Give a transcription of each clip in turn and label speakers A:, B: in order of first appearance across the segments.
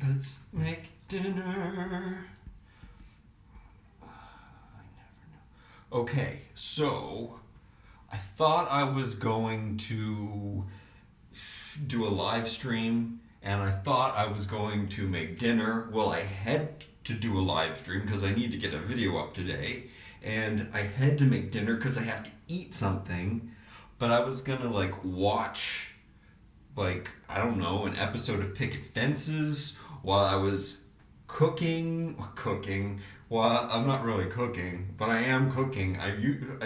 A: Let's make dinner. Okay, so I thought I was going to do a live stream and I thought I was going to make dinner. Well, I had to do a live stream because I need to get a video up today, and I had to make dinner because I have to eat something. But I was gonna like watch, like, I don't know, an episode of Picket Fences while I was cooking. Well, I'm not really cooking, but I am cooking. I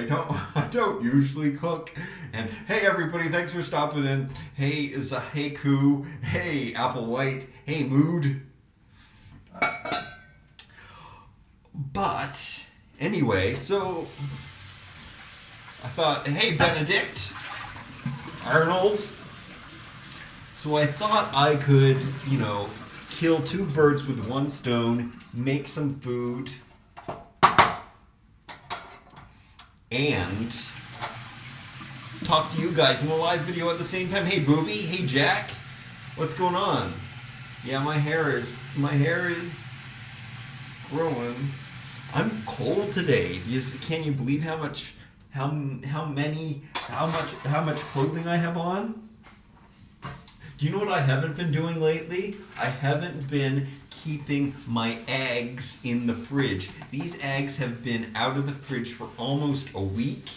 A: don't I don't usually cook. And hey everybody, thanks for stopping in. Hey is a haiku. Hey Apple White. Hey Mood. But anyway, so I thought, hey Benedict Arnold. So I thought I could, kill two birds with one stone, make some food, and talk to you guys in a live video at the same time. Hey Booby, hey Jack, what's going on? Yeah, my hair is growing. I'm cold today. Can you believe how much clothing I have on? Do you know what I haven't been doing lately? I haven't been keeping my eggs in the fridge. These eggs have been out of the fridge for almost a week.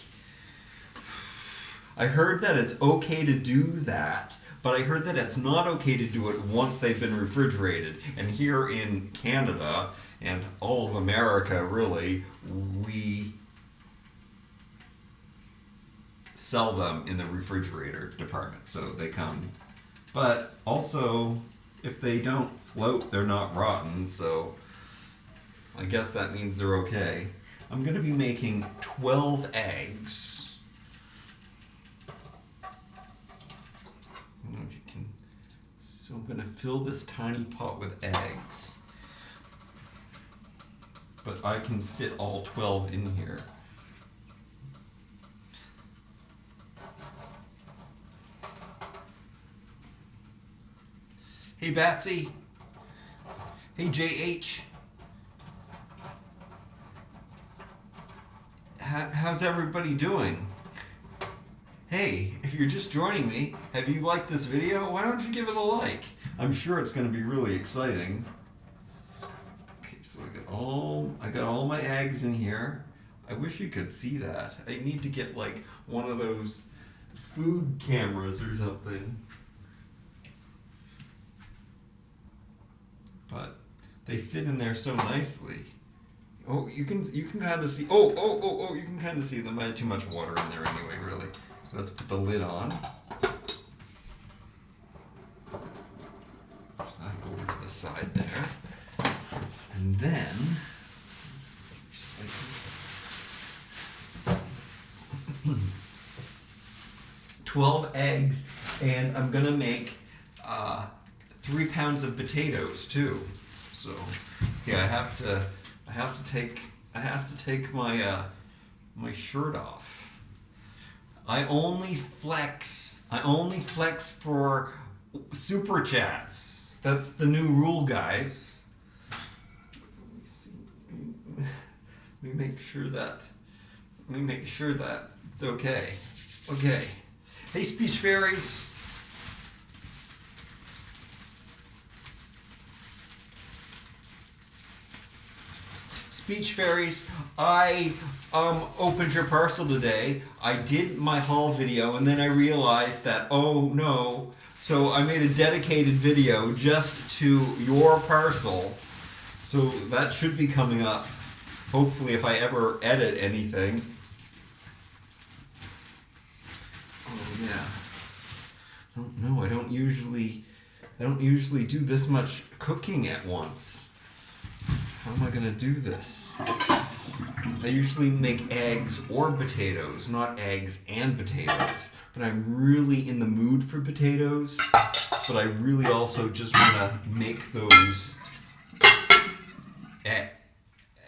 A: I heard that it's okay to do that, but I heard that it's not okay to do it once they've been refrigerated. And here in Canada, and all of America really, we sell them in the refrigerator department. So they come. But also, if they don't float, they're not rotten, so I guess that means they're okay. I'm going to be making 12 eggs. I don't know if you can. So I'm going to fill this tiny pot with eggs. But I can fit all 12 in here. Hey Batsy. Hey JH. How's everybody doing? Hey, if you're just joining me, have you liked this video? Why don't you give it a like? I'm sure it's going to be really exciting. Okay, so I got all my eggs in here. I wish you could see that. I need to get like one of those food cameras or something. But they fit in there so nicely. Oh, you can kind of see. Oh! You can kind of see them. I had too much water in there anyway. Really. Let's put the lid on. Push that over to the side there, and then just like 12 eggs, and I'm gonna make 3 pounds of potatoes too. So yeah, I have to take my my shirt off. I only flex for super chats. That's the new rule, guys. Let me make sure that it's okay. Okay. Hey, speech fairies. Speech fairies, I opened your parcel today. I did my haul video and then I realized that, oh no, so I made a dedicated video just to your parcel. So that should be coming up, hopefully, if I ever edit anything. Oh yeah. I don't know, I don't usually do this much cooking at once. How am I going to do this? I usually make eggs or potatoes, not eggs and potatoes. But I'm really in the mood for potatoes. But I really also just want to make those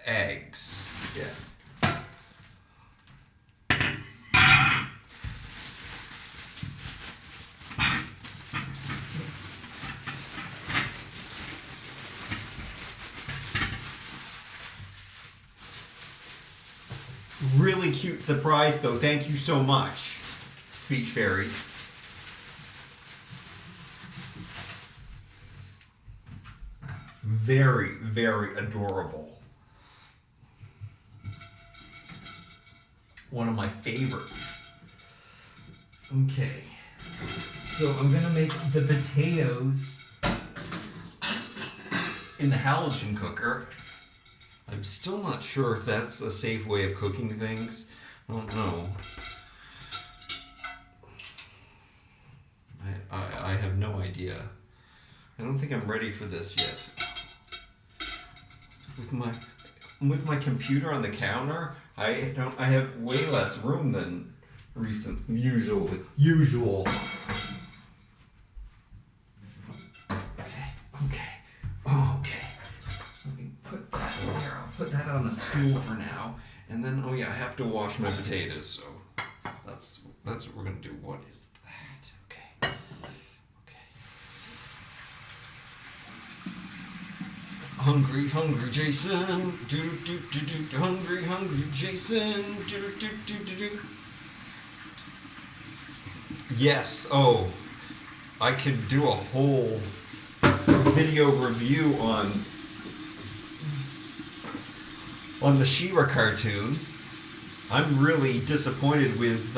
A: eggs. Yeah. Really cute surprise, though. Thank you so much, Speech Fairies. Very, very adorable. One of my favorites. Okay. So I'm going to make the potatoes in the halogen cooker. I'm still not sure if that's a safe way of cooking things. I don't know. I have no idea. I don't think I'm ready for this yet. With my computer on the counter, I have way less room than usual. Okay. Let me put that there. I'll put that on a stool for now. And then, I have to wash my potatoes, so that's what we're gonna do. What is that? Okay. Hungry Jason. Hungry Jason. Yes. Oh, I could do a whole video review on the She-Ra cartoon. I'm really disappointed with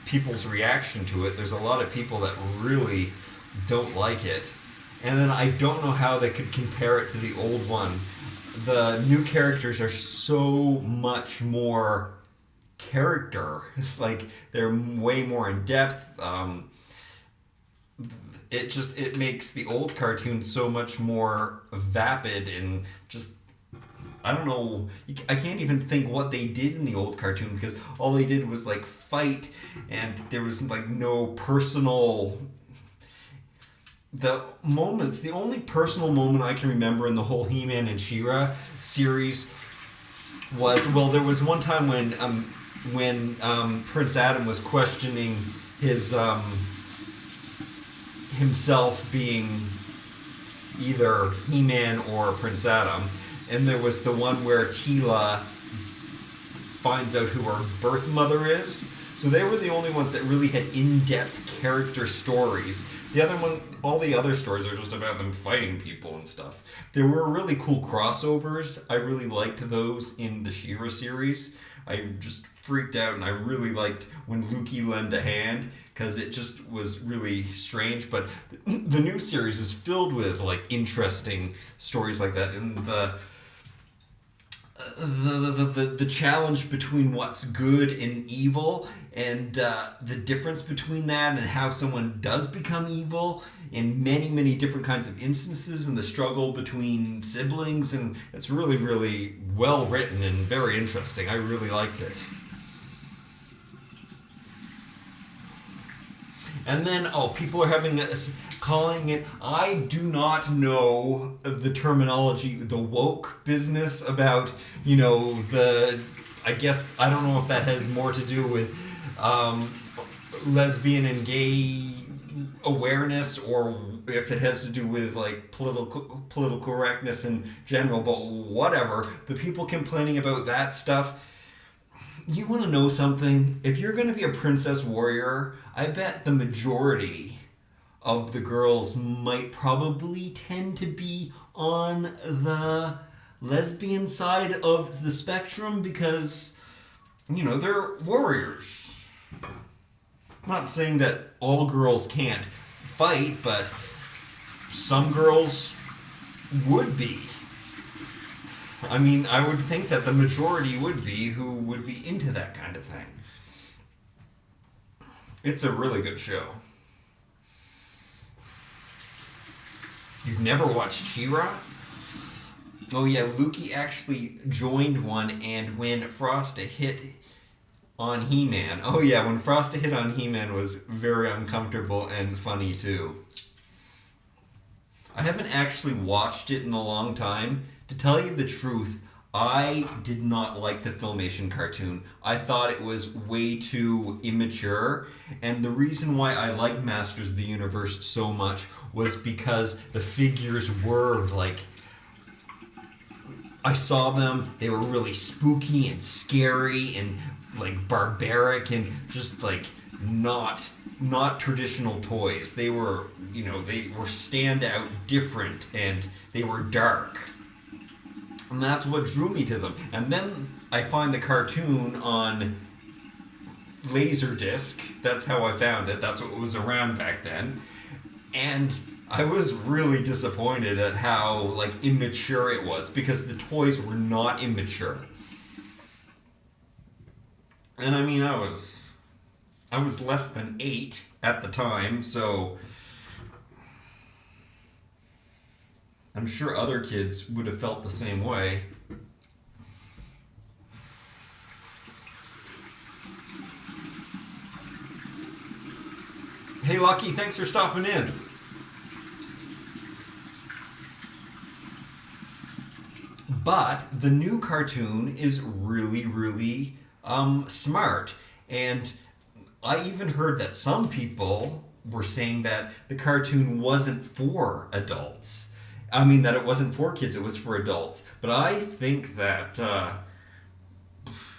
A: people's reaction to it. There's a lot of people that really don't like it. And then I don't know how they could compare it to the old one. The new characters are so much more character. Like, they're way more in depth. It makes the old cartoon so much more vapid and just, I don't know, I can't even think what they did in the old cartoon, because all they did was like fight, and there was like no personal, the only personal moment I can remember in the whole He-Man and She-Ra series was, there was one time when Prince Adam was questioning his himself being either He-Man or Prince Adam, and there was the one where Teela finds out who her birth mother is. So they were the only ones that really had in-depth character stories. The other one, all the other stories are just about them fighting people and stuff. There were really cool crossovers. I really liked those in the She-Ra series. I just freaked out, and I really liked when Lukey lent a hand, because it just was really strange. But the new series is filled with like interesting stories like that, and the challenge between what's good and evil, and the difference between that and how someone does become evil in many, many different kinds of instances, and the struggle between siblings, and it's really, really well written and very interesting. I really liked it. And then, people are calling it, I do not know the terminology, the woke business about, I guess, I don't know if that has more to do with lesbian and gay awareness, or if it has to do with like political correctness in general, but whatever. The people complaining about that stuff, you want to know something? If you're going to be a princess warrior, I bet the majority of the girls might probably tend to be on the lesbian side of the spectrum, because, they're warriors. I'm not saying that all girls can't fight, but some girls would be. I mean, I would think that the majority would be who would be into that kind of thing. It's a really good show. You've never watched She-Ra? Oh yeah, Lukey actually joined one, and when Frosta hit on He-Man, when Frosta hit on He-Man was very uncomfortable and funny too. I haven't actually watched it in a long time. To tell you the truth, I did not like the Filmation cartoon. I thought it was way too immature, and the reason why I liked Masters of the Universe so much was because the figures were like, I saw them. They were really spooky and scary and like barbaric and just like not traditional toys. They were, they were standout, different, and they were dark. And that's what drew me to them. And then I find the cartoon on Laserdisc. That's how I found it. That's what was around back then. And I was really disappointed at how like immature it was, because the toys were not immature. And I mean, I was less than 8 at the time, so I'm sure other kids would have felt the same way. Hey Lucky, thanks for stopping in. But the new cartoon is really, really smart. And I even heard that some people were saying that the cartoon wasn't for adults. I mean, that it wasn't for kids, it was for adults. But I think that,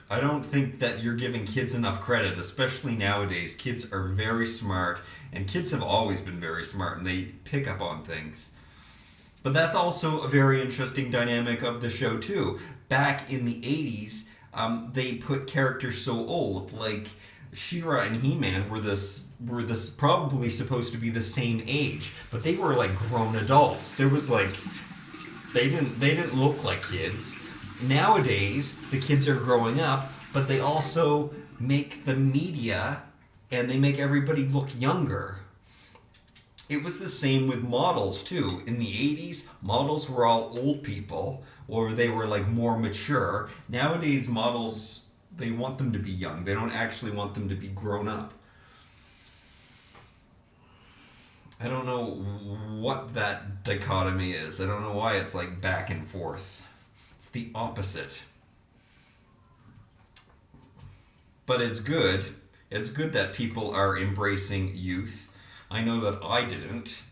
A: I don't think that you're giving kids enough credit, especially nowadays. Kids are very smart, and kids have always been very smart, and they pick up on things. But that's also a very interesting dynamic of the show, too. Back in the 80s, they put characters so old, like She-Ra and He-Man were this probably supposed to be the same age, but they were like grown adults. There was like they didn't look like kids. Nowadays, the kids are growing up, but they also make the media and they make everybody look younger. It was the same with models too. In the 80s, models were all old people, or they were like more mature. Nowadays, models, they want them to be young. They don't actually want them to be grown up. I don't know what that dichotomy is. I don't know why it's like back and forth. It's the opposite. But it's good. It's good that people are embracing youth. I know that I didn't.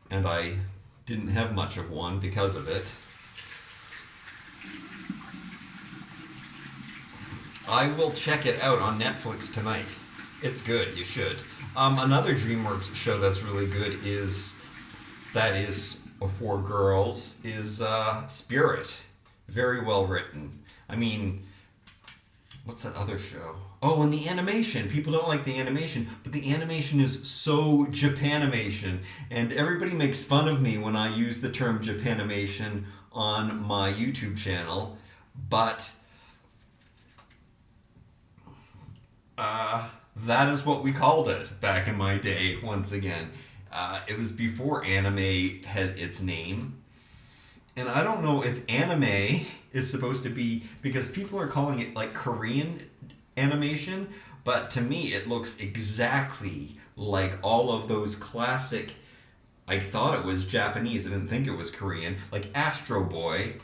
A: And I didn't have much of one because of it. I will check it out on Netflix tonight. It's good. You should. Another DreamWorks show that's really good is for girls is Spirit. Very well written. I mean, what's that other show? Oh, and the animation. People don't like the animation, but the animation is so Japanimation, and everybody makes fun of me when I use the term Japanimation on my YouTube channel, but that is what we called it back in my day, once again. It was before anime had its name. And I don't know if anime is supposed to be, because people are calling it like Korean animation, but to me it looks exactly like all of those classic, I thought it was Japanese, I didn't think it was Korean, like Astro Boy,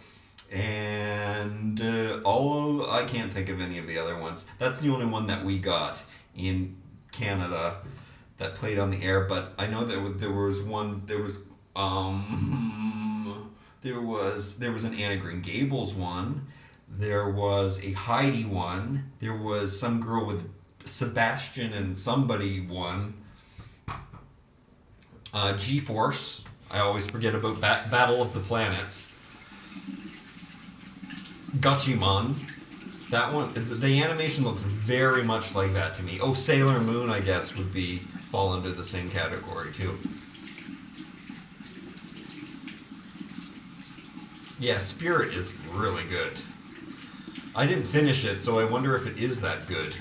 A: and I can't think of any of the other ones. That's the only one that we got in Canada that played on the air, but I know that there was an Anna Green Gables one, there was a Heidi one, there was some girl with Sebastian and somebody one, G-Force, I always forget about Battle of the Planets, Gachimon, that one, the animation looks very much like that to me. Oh, Sailor Moon, I guess, would fall under the same category too. Yeah, Spirit is really good. I didn't finish it, so I wonder if it is that good.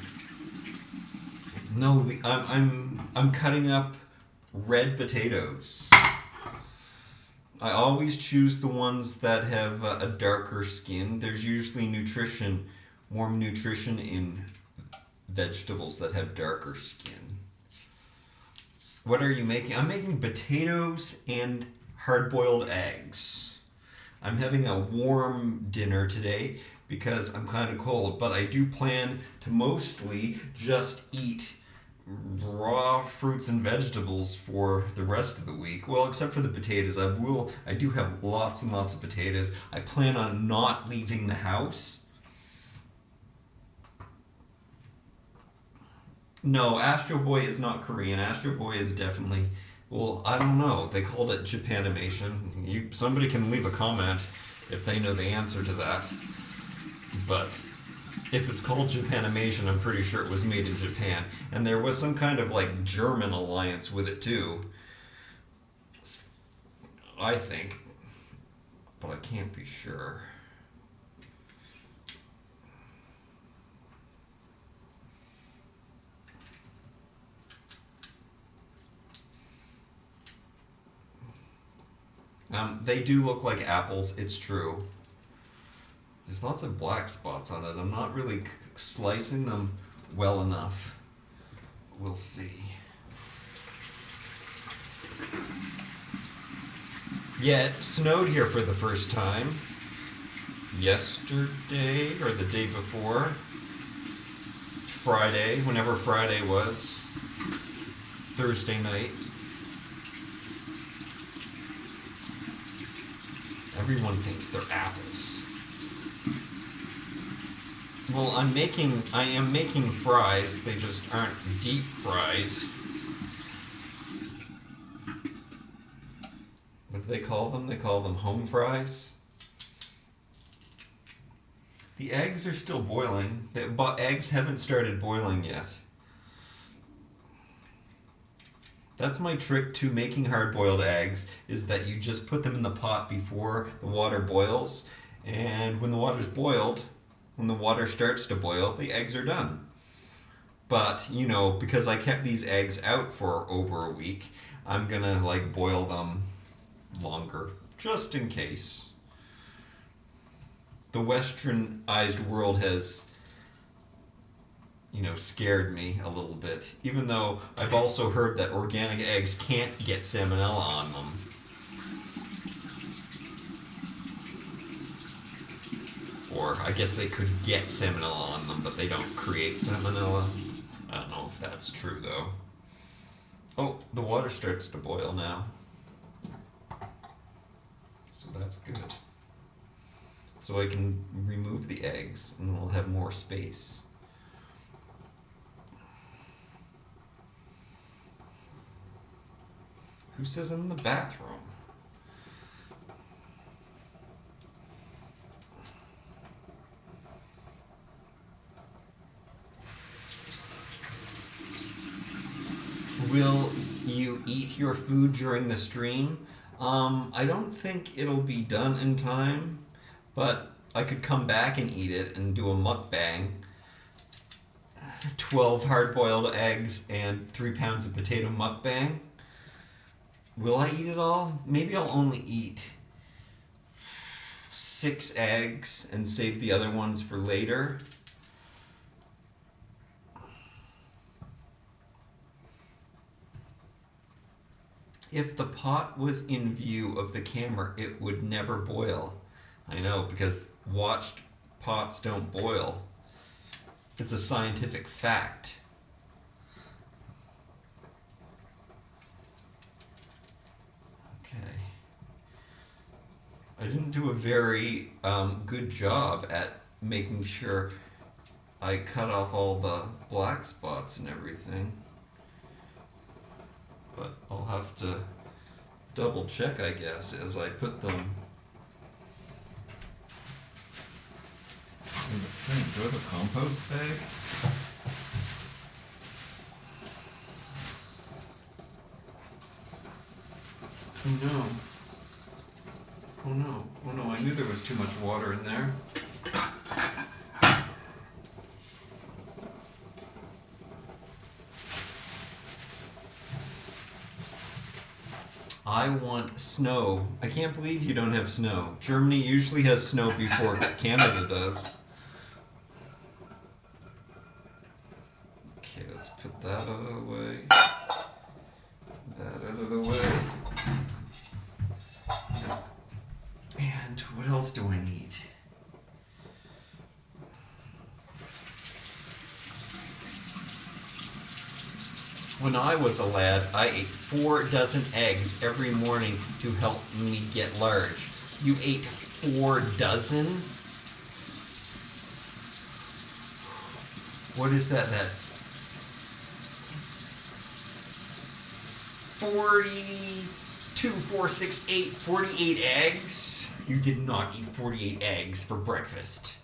A: No, I'm cutting up red potatoes. I always choose the ones that have a darker skin. There's usually more nutrition in vegetables that have darker skin. What are you making? I'm making potatoes and hard-boiled eggs. I'm having a warm dinner today because I'm kind of cold, but I do plan to mostly just eat raw fruits and vegetables for the rest of the week. Well, except for the potatoes. I do have lots and lots of potatoes. I plan on not leaving the house. No, Astro Boy is not Korean. Astro Boy is definitely, well, I don't know. They called it Japanimation. Somebody can leave a comment if they know the answer to that. But if it's called Japanimation, I'm pretty sure it was made in Japan. And there was some kind of like German alliance with it too. I think. But I can't be sure. They do look like apples, it's true. There's lots of black spots on it. I'm not really slicing them well enough. We'll see. Yeah, it snowed here for the first time. Yesterday, or the day before. Friday, whenever Friday was. Thursday night. Everyone thinks they're apples. Well, I am making fries. They just aren't deep fried. What do they call them? They call them home fries. The eggs are still boiling. The eggs haven't started boiling yet. That's my trick to making hard-boiled eggs, is that you just put them in the pot before the water boils, and when the water's boiled, when the water starts to boil, the eggs are done. But, because I kept these eggs out for over a week, I'm gonna boil them longer, just in case. The westernized world has scared me a little bit. Even though I've also heard that organic eggs can't get salmonella on them. Or I guess they could get salmonella on them, but they don't create salmonella. I don't know if that's true though. Oh, the water starts to boil now. So that's good. So I can remove the eggs and we'll have more space. Who says I'm in the bathroom? Will you eat your food during the stream? I don't think it'll be done in time, but I could come back and eat it and do a mukbang. 12 hard-boiled eggs and 3 pounds of potato mukbang. Will I eat it all? Maybe I'll only eat 6 eggs and save the other ones for later. If the pot was in view of the camera, it would never boil. I know, because watched pots don't boil. It's a scientific fact. Okay. I didn't do a very good job at making sure I cut off all the black spots and everything. But I'll have to double check, I guess, as I put them in the thing. Do I have a compost bag? Oh no. Oh no. Oh no, I knew there was too much water in there. I want snow. I can't believe you don't have snow. Germany usually has snow before Canada does. Okay, let's put that out of the way. That out of the way. And what else do I need? When I was a lad, I ate 4 dozen eggs every morning to help me get large. You ate 4 dozen? What is that? That's 42, 4, 6, 8, 48 eggs? You did not eat 48 eggs for breakfast.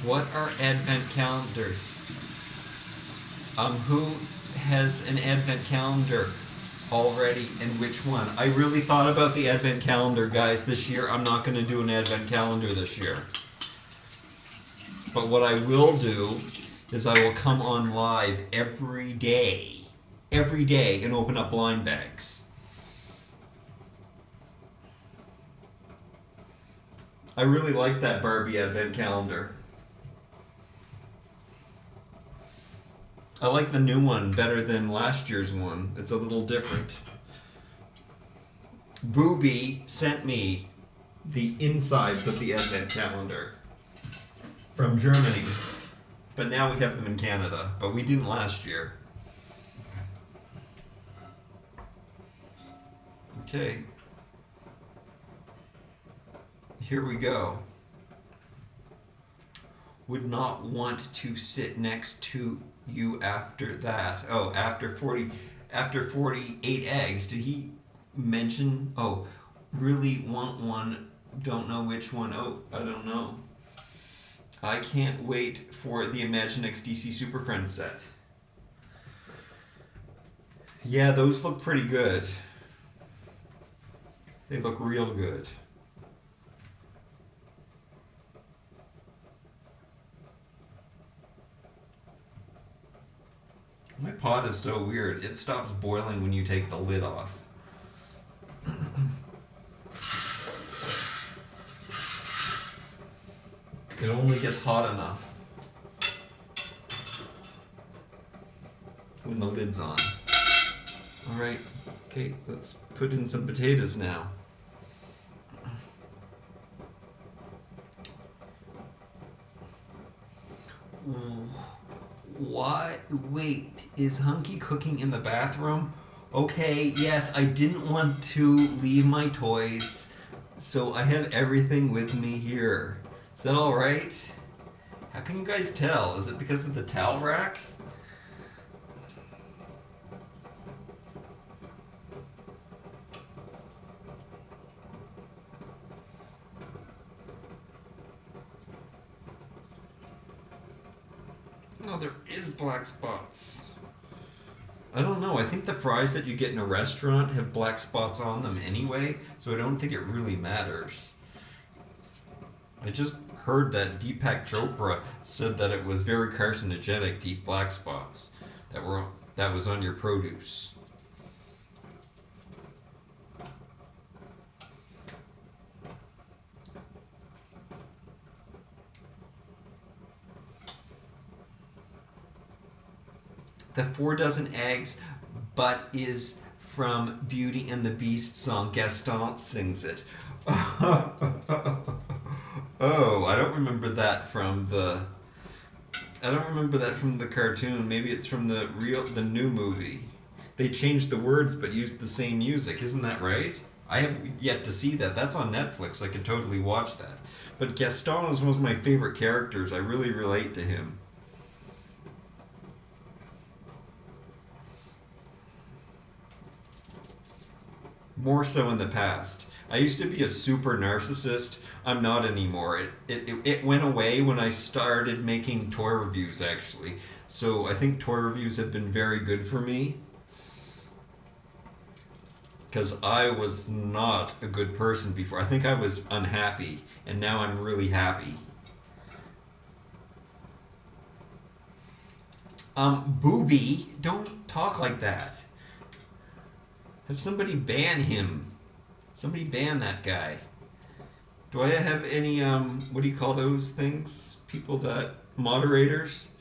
A: What are advent calendars? Who has an advent calendar already and which one? I really thought about the advent calendar, guys, this year. I'm not going to do an advent calendar this year. But what I will do is I will come on live every day, and open up blind bags. I really like that Barbie advent calendar. I like the new one better than last year's one. It's a little different. Booby sent me the insides of the advent calendar from Germany. But now we have them in Canada. But we didn't last year. Okay. Here we go. Would not want to sit next to you after that. Oh, after 48 eggs. Did he mention? Oh, really want one. Don't know which one. Oh, I don't know. I can't wait for the Imaginext DC Super Friends set. Yeah, those look pretty good. They look real good. My pot is so weird. It stops boiling when you take the lid off. It only gets hot enough when the lid's on. Alright, okay, let's put in some potatoes now. What? Wait, is Hunky cooking in the bathroom? Okay, yes, I didn't want to leave my toys, so I have everything with me here. Is that alright? How can you guys tell? Is it because of the towel rack? No, there is black spots. I don't know. I think the fries that you get in a restaurant have black spots on them anyway, so I don't think it really matters. I just heard that Deepak Chopra said that it was very carcinogenic to eat black spots that was on your produce. The 4 dozen eggs, but is from Beauty and the Beast song. Gaston sings it. Oh, I don't remember that from the cartoon. Maybe it's from the new movie. They changed the words but used the same music. Isn't that right? I have yet to see that. That's on Netflix. I could totally watch that. But Gaston is one of my favorite characters. I really relate to him. More so in the past. I used to be a super narcissist. I'm not anymore. It went away when I started making toy reviews, actually. So I think toy reviews have been very good for me. Because I was not a good person before. I think I was unhappy, and now I'm really happy. Booby, don't talk like that. Have somebody ban him. Somebody ban that guy. Do I have any, what do you call those things? People that, moderators?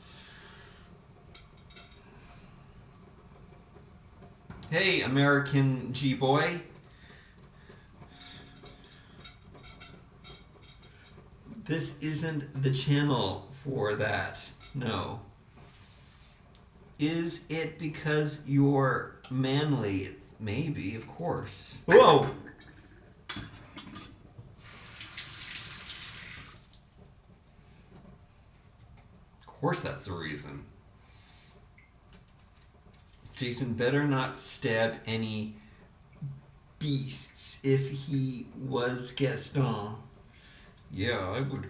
A: Hey, American G-boy. This isn't the channel for that. No. Is it because you're manly? It's maybe, of course. Whoa! Of course that's the reason. Jason better not stab any beasts if he was Gaston. Yeah,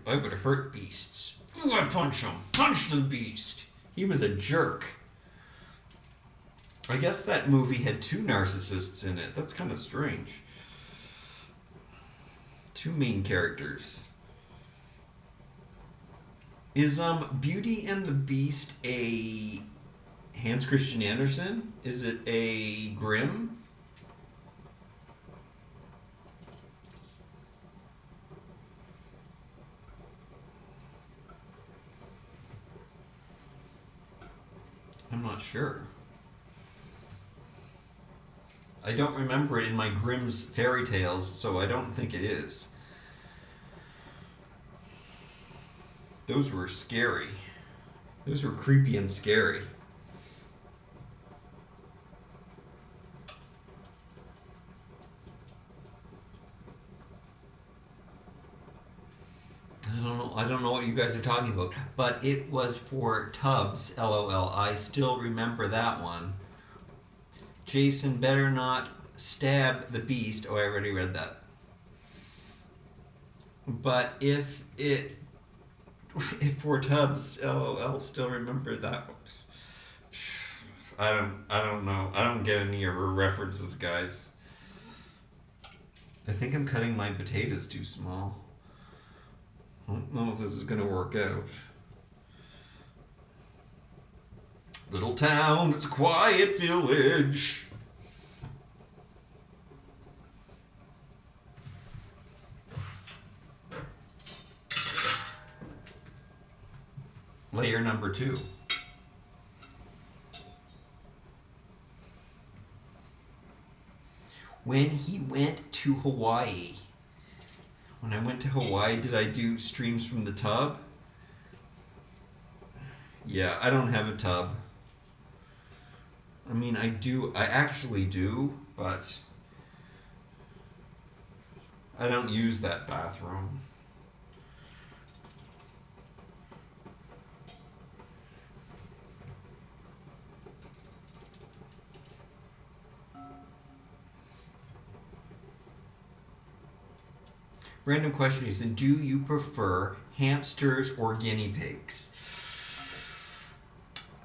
A: I would hurt beasts. Ooh, I punch him. Punch the beast. He was a jerk. I guess that movie had two narcissists in it. That's kind of strange. Two main characters. Is Beauty and the Beast a Hans Christian Andersen? Is it a Grimm? I'm not sure. I don't remember it in my Grimm's fairy tales, so I don't think it is. Those were scary. Those were creepy and scary. I don't know what you guys are talking about, but it was for Tubbs, LOL. I still remember that one. Jason better not stab the beast. Oh, I already read that. But if for Tubbs, LOL, still remember that one. I don't know. I don't get any of her references, guys. I think I'm cutting my potatoes too small. I don't know if this is going to work out. Little town, it's a quiet village. Layer number 2. When he went to Hawaii. When I went to Hawaii, did I do streams from the tub? Yeah, I don't have a tub. I mean, I actually do, but I don't use that bathroom. Random question is, do you prefer hamsters or guinea pigs?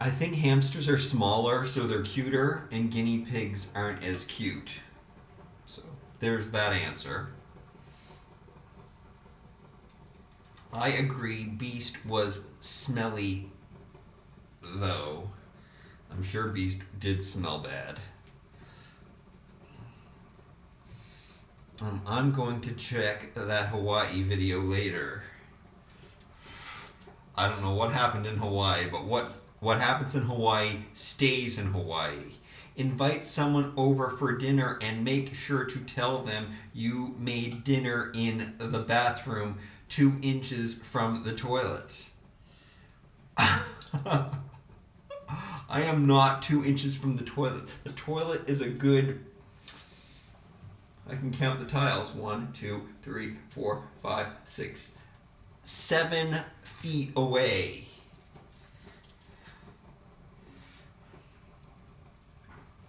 A: I think hamsters are smaller, so they're cuter, and guinea pigs aren't as cute. So there's that answer. I agree, Beast was smelly, though. I'm sure Beast did smell bad. I'm going to check that Hawaii video later. I don't know what happened in Hawaii, but what happens in Hawaii stays in Hawaii. Invite someone over for dinner and make sure to tell them you made dinner in the bathroom 2 inches from the toilet. I am not 2 inches from the toilet. The toilet is a good... I can count the tiles. 1, 2, 3, 4, 5, 6, 7 feet away.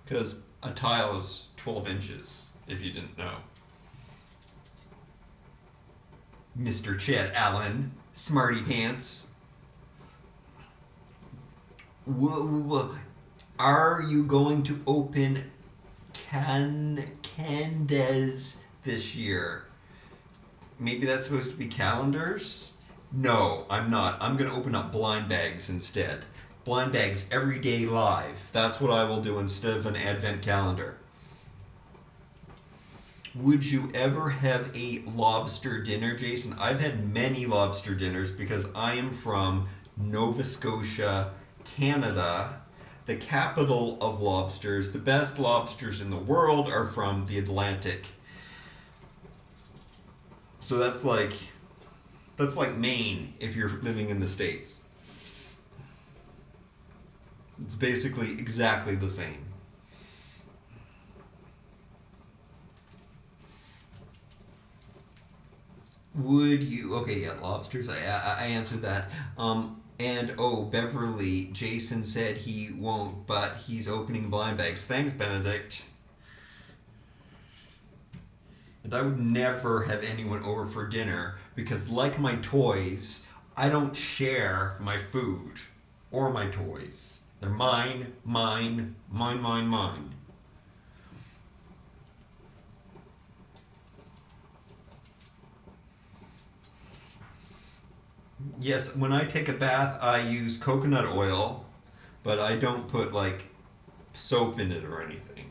A: Because a tile is 12 inches, if you didn't know. Mr. Chet Allen, smarty pants. Whoa. Are you going to open Candes this year? Maybe that's supposed to be calendars? No, I'm not. I'm going to open up blind bags instead. Blind bags every day live. That's what I will do instead of an advent calendar. Would you ever have a lobster dinner, Jason? I've had many lobster dinners because I am from Nova Scotia, Canada, the capital of lobsters. The best lobsters in the world are from the Atlantic. So that's like That's like Maine if you're living in the States. It's basically exactly the same. Would you? Okay, yeah, lobsters. I answered that. And oh, Beverly, Jason said he won't, but he's opening blind bags. Thanks, Benedict. And I would never have anyone over for dinner because, like my toys, I don't share my food or my toys. They're mine, mine, mine, mine, mine. Yes, when I take a bath, I use coconut oil, but I don't put like soap in it or anything.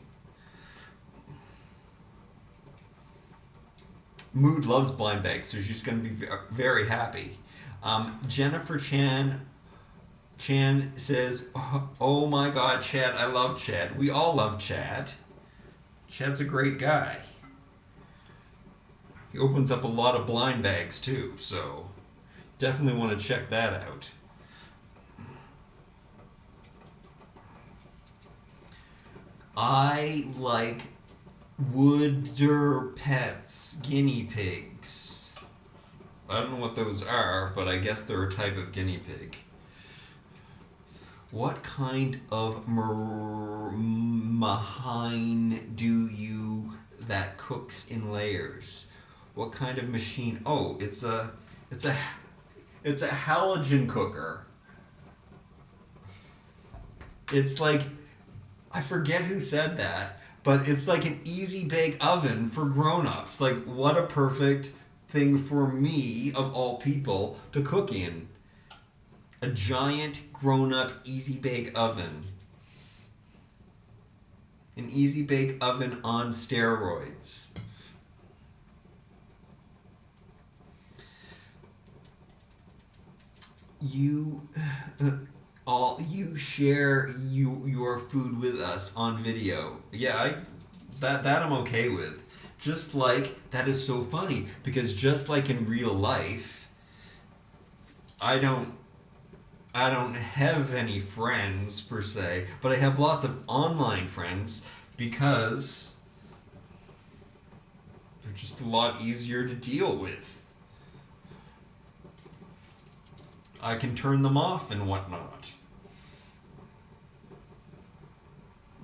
A: Mood loves blind bags, so she's going to be very happy. Jennifer Chan says, "Oh my God, Chad! I love Chad. We all love Chad. Chad's a great guy. He opens up a lot of blind bags too, so definitely want to check that out." I like Wooder Pets guinea pigs. I don't know what those are, but I guess they're a type of guinea pig. What kind of mahine do you that cooks in layers? What kind of machine? Oh, it's a halogen cooker. It's like, I forget who said that, but it's like an easy bake oven for grown-ups. Like, what a perfect thing for me, of all people, to cook in. A giant grown-up easy bake oven. An easy bake oven on steroids. You you share your food with us on video. Yeah, that I'm okay with. Just like, that is so funny because just like in real life, I don't have any friends per se, but I have lots of online friends because they're just a lot easier to deal with. I can turn them off and whatnot.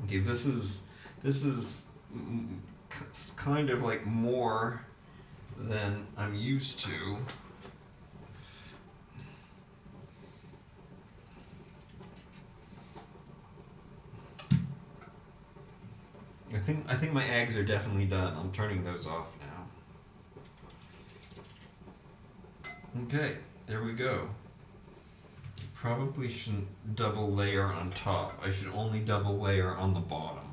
A: Okay, this is kind of like more than I'm used to. I think my eggs are definitely done. I'm turning those off now. Okay, there we go. Probably shouldn't double layer on top. I should only double layer on the bottom.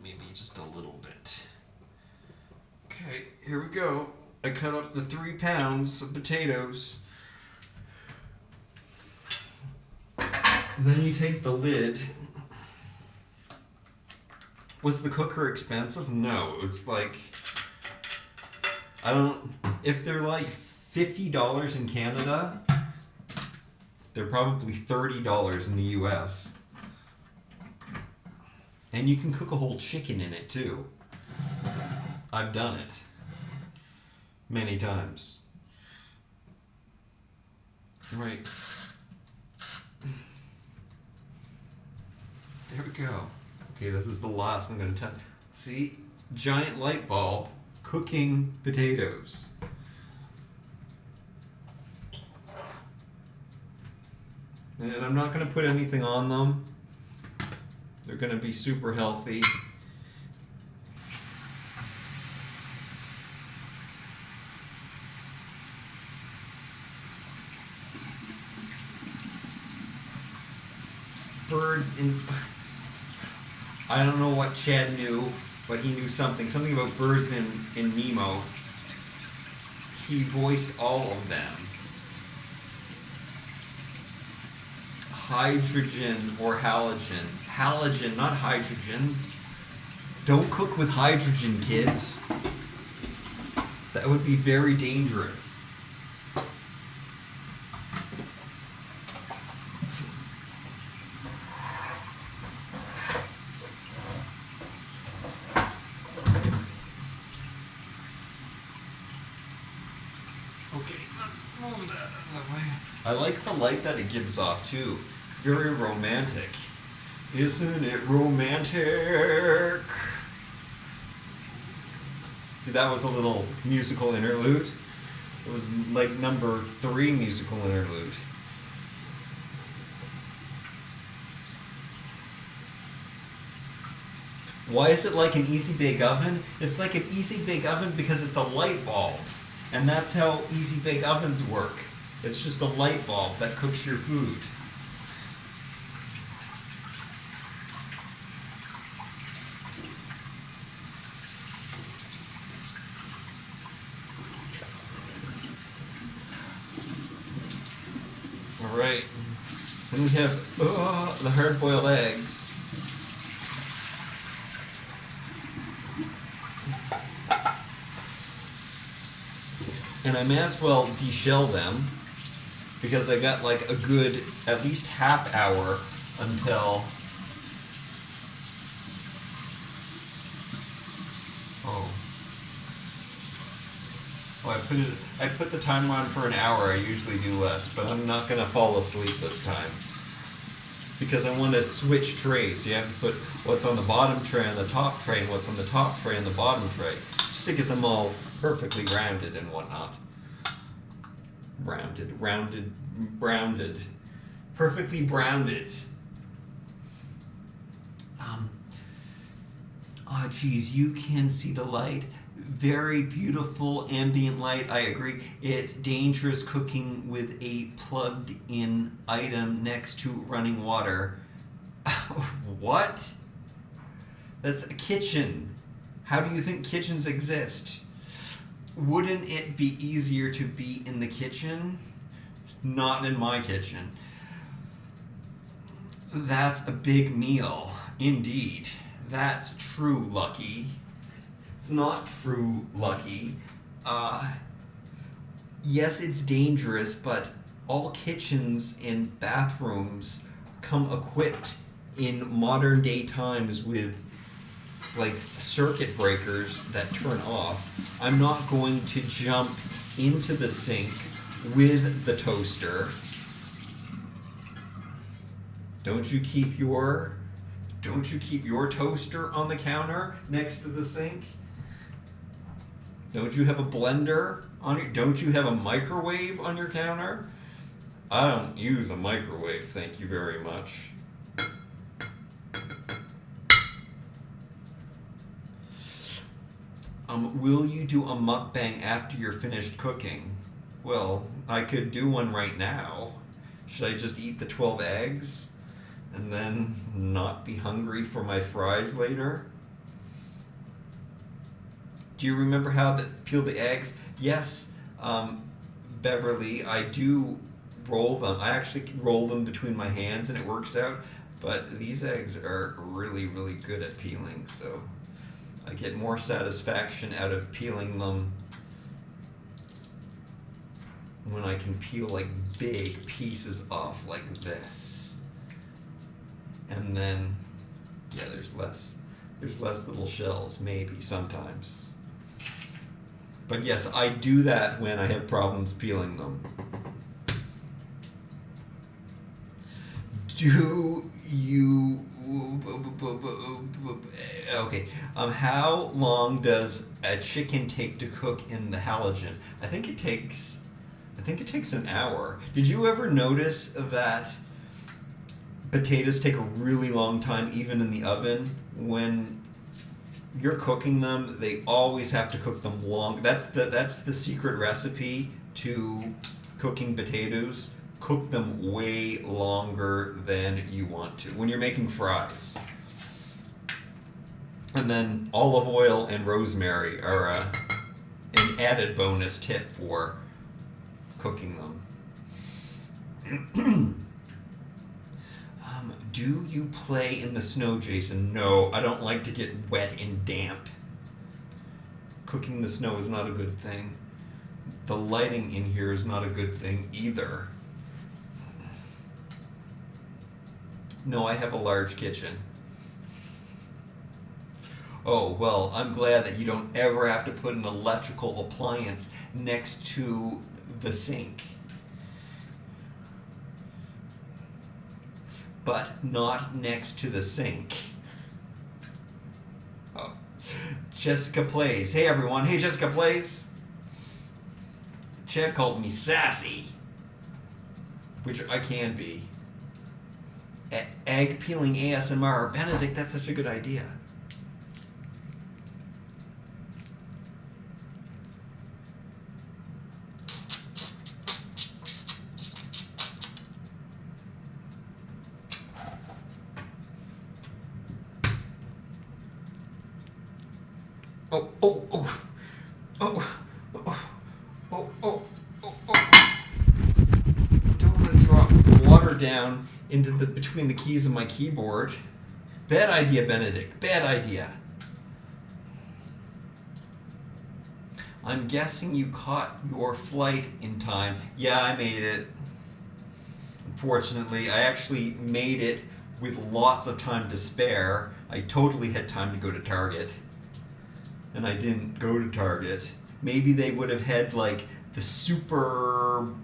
A: Maybe just a little bit. Okay, here we go. I cut up the 3 pounds of potatoes. Then you take the lid. Was the cooker expensive? No, it's like, if they're like $50 in Canada, they're probably $30 in the US. And you can cook a whole chicken in it too. I've done it many times. Right. There we go. Okay, this is the last I'm going to touch. See? Giant light bulb cooking potatoes. And I'm not going to put anything on them. They're going to be super healthy. Birds in... I don't know what Chad knew, but he knew something about birds in Nemo. He voiced all of them. Hydrogen or halogen. Halogen, not hydrogen. Don't cook with hydrogen, kids. That would be very dangerous. Okay, let's move that out of the way. I like the light that it gives off too. It's very romantic. Isn't it romantic? See, that was a little musical interlude. It was like number 3 musical interlude. Why is it like an easy bake oven? It's like an easy bake oven because it's a light bulb. And that's how easy bake ovens work. It's just a light bulb that cooks your food. Alright, then we have the hard-boiled eggs. And I may as well deshell them because I got like a good at least half hour until I put the timer on for an hour. I usually do less, but I'm not gonna fall asleep this time because I want to switch trays. So you have to put what's on the bottom tray on the top tray and what's on the top tray on the bottom tray, just to get them all perfectly rounded and whatnot. Browned, perfectly browned. Oh geez, you can see the light. Very beautiful ambient light, I agree. It's dangerous cooking with a plugged-in item next to running water. What? That's a kitchen. How do you think kitchens exist? Wouldn't it be easier to be in the kitchen? Not in my kitchen. That's a big meal, indeed. That's true, Lucky. It's not true, Lucky. Yes, it's dangerous, but all kitchens and bathrooms come equipped in modern day times with like circuit breakers that turn off. I'm not going to jump into the sink with the toaster. Don't you keep your toaster on the counter next to the sink? Don't you have a blender on your, don't you have a microwave on your counter? I don't use a microwave, thank you very much. Will you do a mukbang after you're finished cooking? Well, I could do one right now. Should I just eat the 12 eggs and then not be hungry for my fries later? Do you remember how to peel the eggs? Yes, Beverly, I do roll them. I actually roll them between my hands and it works out, but these eggs are really, really good at peeling, so I get more satisfaction out of peeling them when I can peel like big pieces off like this. And then, yeah, there's less little shells, maybe, sometimes. But yes, I do that when I have problems peeling them. Do you... Okay, how long does a chicken take to cook in the halogen? I think it takes an hour. Did you ever notice that potatoes take a really long time even in the oven? When you're cooking them, they always have to cook them long. That's the secret recipe to cooking potatoes. Cook them way longer than you want to when you're making fries. And then olive oil and rosemary are an added bonus tip for cooking them. Do you play in the snow, Jason? No, I don't like to get wet and damp. Cooking in the snow is not a good thing. The lighting in here is not a good thing either. No, I have a large kitchen. Oh, well, I'm glad that you don't ever have to put an electrical appliance next to the sink. But not next to the sink. Oh. Jessica Plays. Hey, everyone. Hey, Jessica Plays. Chad called me sassy, which I can be. Egg peeling ASMR. Benedict, that's such a good idea. Oh, oh, oh, oh, oh, oh, oh, oh, oh. Don't want to drop water down into the between the keys of my keyboard. Bad idea, Benedict. Bad idea. I'm guessing you caught your flight in time. Yeah, I made it. Unfortunately, I actually made it with lots of time to spare. I totally had time to go to Target. And I didn't go to Target. Maybe they would have had like the super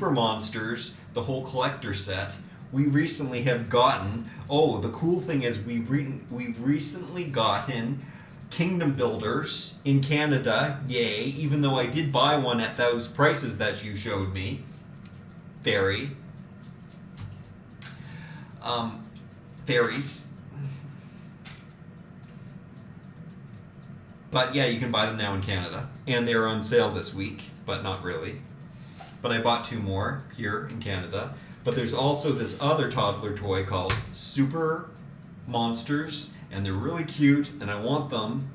A: monsters, the whole collector set. We recently have gotten. Oh, the cool thing is we've recently gotten Kingdom Builders in Canada. Yay! Even though I did buy one at those prices that you showed me. Fairies. But yeah, you can buy them now in Canada. And they're on sale this week, but not really. But I bought 2 more here in Canada. But there's also this other toddler toy called Super Monsters, and they're really cute, and I want them.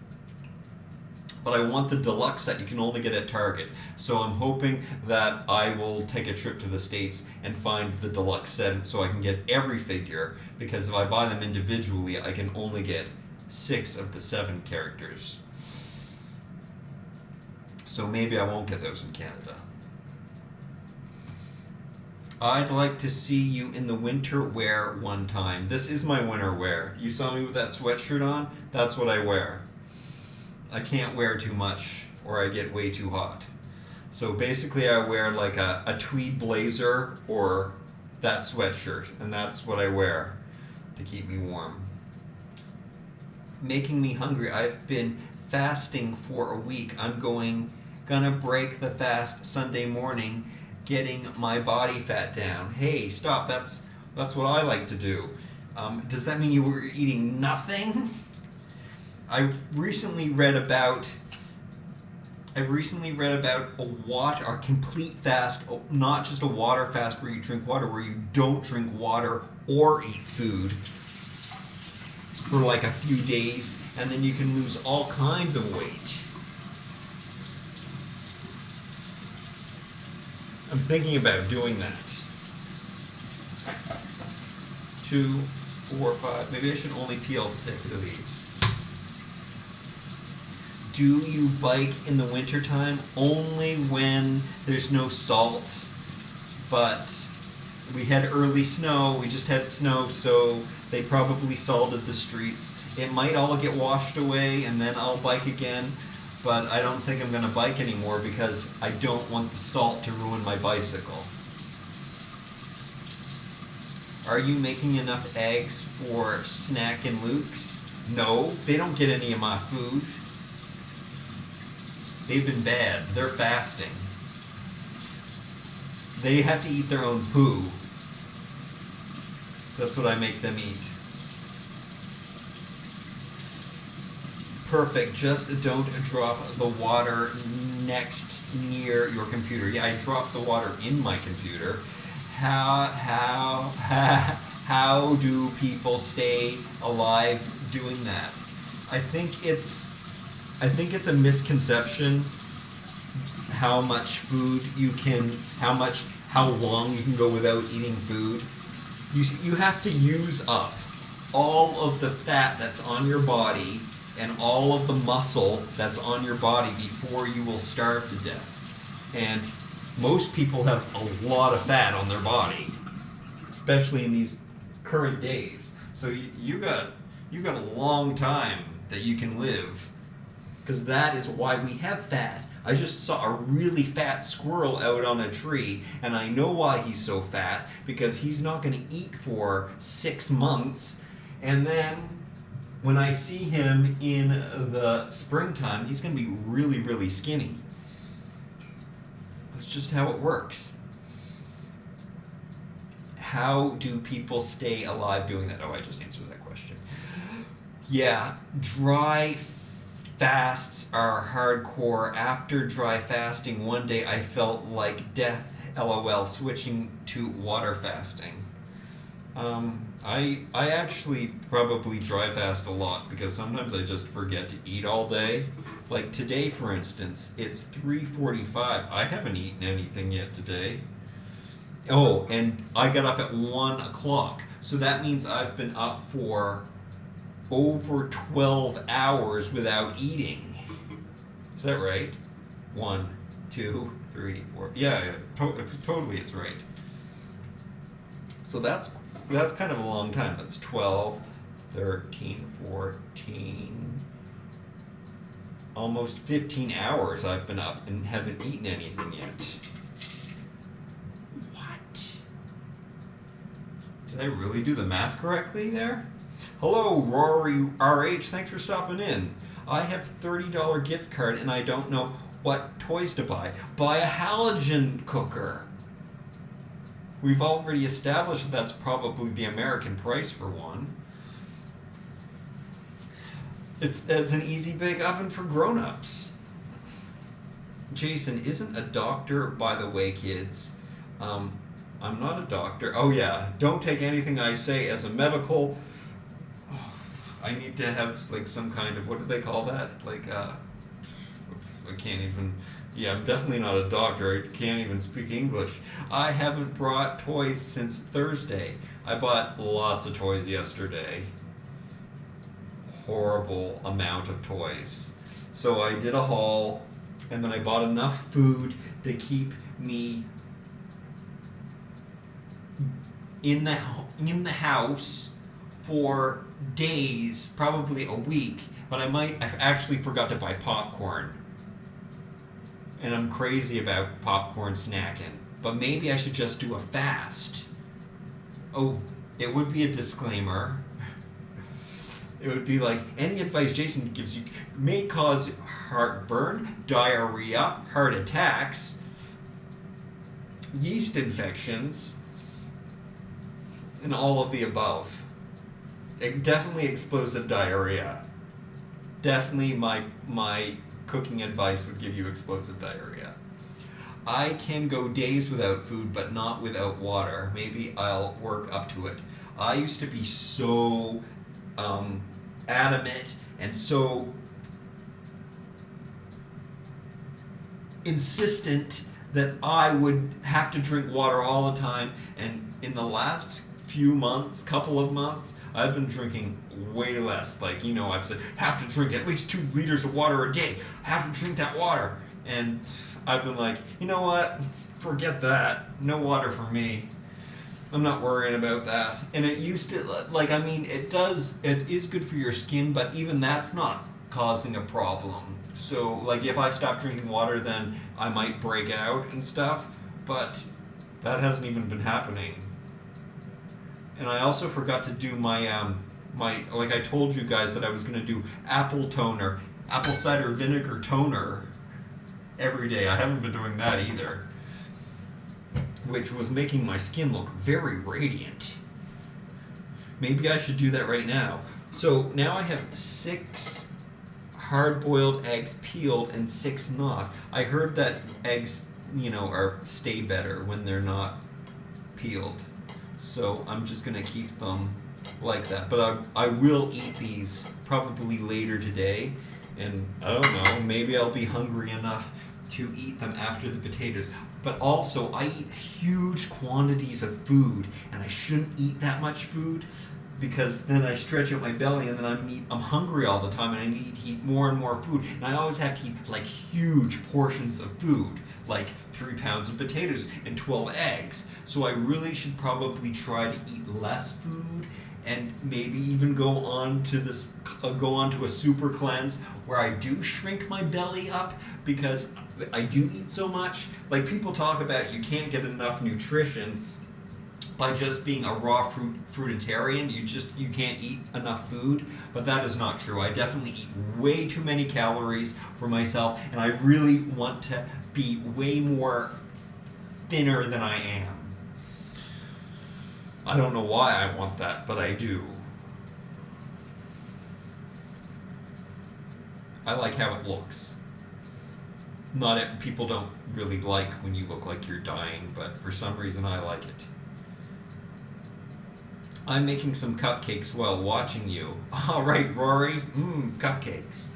A: But I want the deluxe set you can only get at Target. So I'm hoping that I will take a trip to the States and find the deluxe set so I can get every figure, because if I buy them individually, I can only get 6 of the 7 characters. So maybe I won't get those in Canada. I'd like to see you in the winter wear one time. This is my winter wear. You saw me with that sweatshirt on? That's what I wear. I can't wear too much or I get way too hot. So basically I wear like a tweed blazer or that sweatshirt, and that's what I wear to keep me warm. Making me hungry. I've been fasting for a week. I'm gonna break the fast Sunday morning, getting my body fat down. Hey, stop. That's what I like to do. Does that mean you were eating nothing? I've recently read about a complete fast, not just a water fast where you drink water, where you don't drink water or eat food for like a few days, and then you can lose all kinds of weight. I'm thinking about doing that. 2, 4, 5. Maybe I should only peel 6 of these. Do you bike in the wintertime? Only when there's no salt. But we had early snow. We just had snow, so they probably salted the streets. It might all get washed away, and then I'll bike again. But I don't think I'm going to bike anymore because I don't want the salt to ruin my bicycle. Are you making enough eggs for Snack and Luke's? No, they don't get any of my food. They've been bad. They're fasting. They have to eat their own poo. That's what I make them eat. Perfect. Just don't drop the water near your computer. Yeah, I dropped the water in my computer. How do people stay alive doing that? I think it's a misconception how much food you can, how long you can go without eating food. You have to use up all of the fat that's on your body and all of the muscle that's on your body before you will starve to death. And most people have a lot of fat on their body, especially in these current days. So you got a long time that you can live, because that is why we have fat. I just saw a really fat squirrel out on a tree, and I know why he's so fat, because he's not going to eat for 6 months, and then when I see him in the springtime, he's going to be really, really skinny. That's just how it works. How do people stay alive doing that? Oh, I just answered that question. Yeah, dry fasts are hardcore. After dry fasting, one day I felt like death, LOL, switching to water fasting. I actually probably dry fast a lot because sometimes I just forget to eat all day. Like today, for instance, it's 3:45. I haven't eaten anything yet today. Oh, and I got up at 1 o'clock. So that means I've been up for over 12 hours without eating. Is that right? 1, 2, 3, 4. Yeah, totally it's right. So that's kind of a long time. That's 12, 13, 14, almost 15 hours I've been up and haven't eaten anything yet. What? Did I really do the math correctly there? Hello, Rory RH. Thanks for stopping in. I have $30 gift card and I don't know what toys to buy. Buy a halogen cooker. We've already established that's probably the American price for one. It's an easy bake oven for grown-ups. Jason isn't a doctor, by the way, kids. I'm not a doctor. Oh yeah, don't take anything I say as a medical. I need to have like some kind of, what do they call that? Like I can't even. Yeah, I'm definitely not a doctor. I can't even speak English. I haven't brought toys since Thursday. I bought lots of toys yesterday. Horrible amount of toys. So I did a haul, and then I bought enough food to keep me in the house for days, probably a week. But I actually forgot to buy popcorn. And I'm crazy about popcorn snacking. But maybe I should just do a fast. Oh, it would be a disclaimer. It would be like, any advice Jason gives you may cause heartburn, diarrhea, heart attacks, yeast infections, and all of the above. Definitely explosive diarrhea. Definitely my cooking advice would give you explosive diarrhea. I can go days without food, but not without water. Maybe I'll work up to it. I used to be so adamant and so insistent that I would have to drink water all the time, and in the last couple of months, I've been drinking way less. Like, I've said, have to drink at least 2 liters of water a day. Have to drink that water. And I've been like, you know what? Forget that. No water for me. I'm not worrying about that. And it used to, it is good for your skin, but even that's not causing a problem. So, like, if I stop drinking water, then I might break out and stuff. But that hasn't even been happening. And I also forgot to do my like I told you guys that I was going to do apple cider vinegar toner every day. I haven't been doing that either, which was making my skin look very radiant. Maybe I should do that right now. So now I have 6 hard-boiled eggs peeled and 6 not. I heard that eggs, stay better when they're not peeled. So I'm just going to keep them like that. But I will eat these probably later today. And I don't know, maybe I'll be hungry enough to eat them after the potatoes. But also, I eat huge quantities of food, and I shouldn't eat that much food because then I stretch out my belly, and then I'm hungry all the time, and I need to eat more and more food. And I always have to eat like huge portions of food, like 3 pounds of potatoes and 12 eggs. So I really should probably try to eat less food, and maybe even go on to a super cleanse where I do shrink my belly up because I do eat so much. Like, people talk about you can't get enough nutrition by just being a raw fruitarian. You can't eat enough food, but that is not true. I definitely eat way too many calories for myself, and I really want to be way more thinner than I am. I don't know why I want that, but I do. I like how it looks. People don't really like when you look like you're dying, but for some reason I like it. I'm making some cupcakes while watching you. All right, Rory. Cupcakes.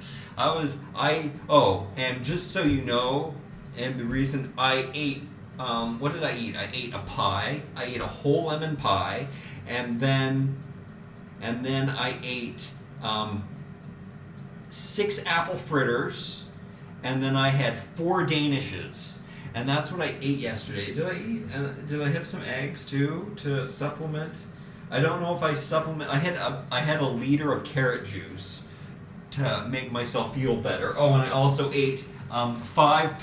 A: And just so you know, and the reason I ate, what did I eat? I ate a pie. I ate a whole lemon pie, and then I ate 6 apple fritters, and then I had 4 Danishes. And that's what I ate yesterday. Did I have some eggs too to supplement? I don't know if I supplement. I had a liter of carrot juice to make myself feel better. Oh, and I also ate 5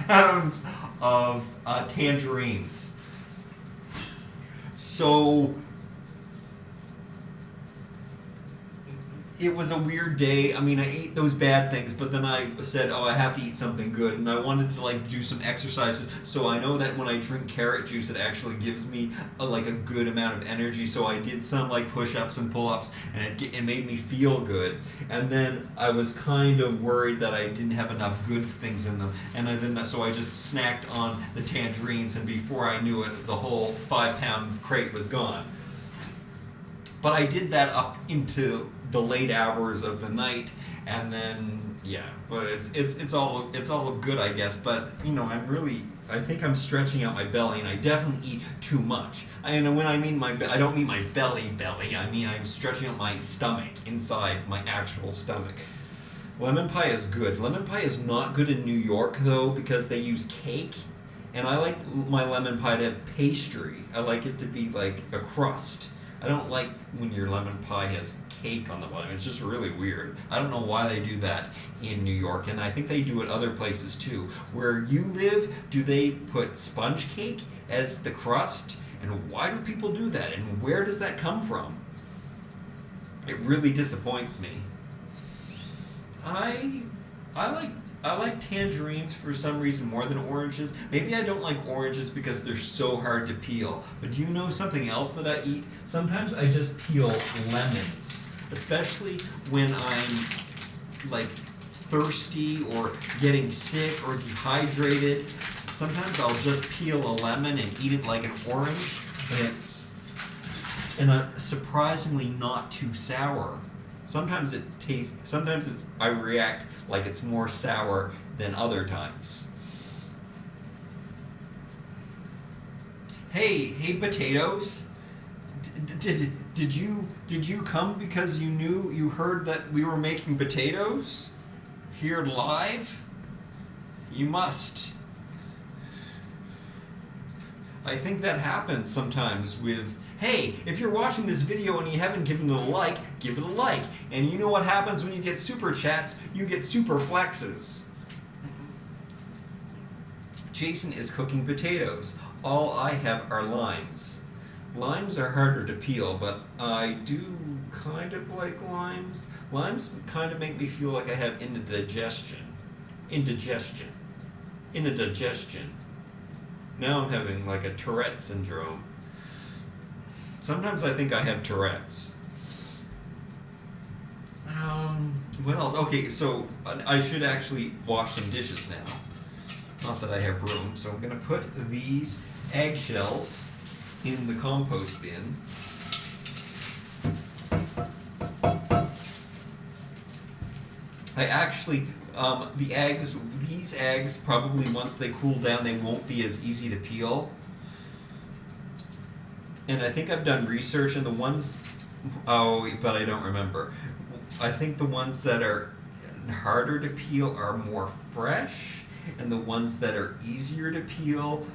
A: pounds of tangerines. So it was a weird day. I mean, I ate those bad things, but then I said, I have to eat something good, and I wanted to do some exercises. So I know that when I drink carrot juice, it actually gives me a good amount of energy. So I did some push-ups and pull-ups, and it made me feel good. And then I was kind of worried that I didn't have enough good things in them, so I just snacked on the tangerines, and before I knew it, the whole 5-pound crate was gone. But I did that up into the late hours of the night, and then but it's all good, I guess. But I think I'm stretching out my belly, and I definitely eat too much. And when I mean I don't mean my belly. I mean I'm stretching out my stomach, inside my actual stomach. Lemon pie is good. Lemon pie is not good in New York though, because they use cake, and I like my lemon pie to have pastry. I like it to be like a crust. I don't like when your lemon pie has cake on the bottom. It's just really weird. I don't know why they do that in New York, and I think they do it other places too. Where you live, do they put sponge cake as the crust? And why do people do that? And where does that come from? It really disappoints me. I like tangerines for some reason more than oranges. Maybe I don't like oranges because they're so hard to peel. But do you know something else that I eat? Sometimes I just peel lemons, especially when I'm thirsty or getting sick or dehydrated. Sometimes I'll just peel a lemon and eat it like an orange, and it's surprisingly not too sour. Sometimes I react like it's more sour than other times. Hey potatoes! Did you come because you heard that we were making potatoes here live? You must. I think that happens sometimes with. Hey, if you're watching this video and you haven't given it a like, give it a like. And you know what happens when you get super chats? You get super flexes. Jason is cooking potatoes. All I have are limes. Limes are harder to peel, but I do kind of like limes. Limes kind of make me feel like I have indigestion. Now I'm having a Tourette syndrome. Sometimes I think I have Tourette's. What else? Okay, so I should actually wash some dishes now. Not that I have room, so I'm going to put these eggshells in the compost bin. I actually, these eggs, probably once they cool down, they won't be as easy to peel. And I think I've done research, and the ones, oh, but I don't remember. I think the ones that are harder to peel are more fresh, and the ones that are easier to peel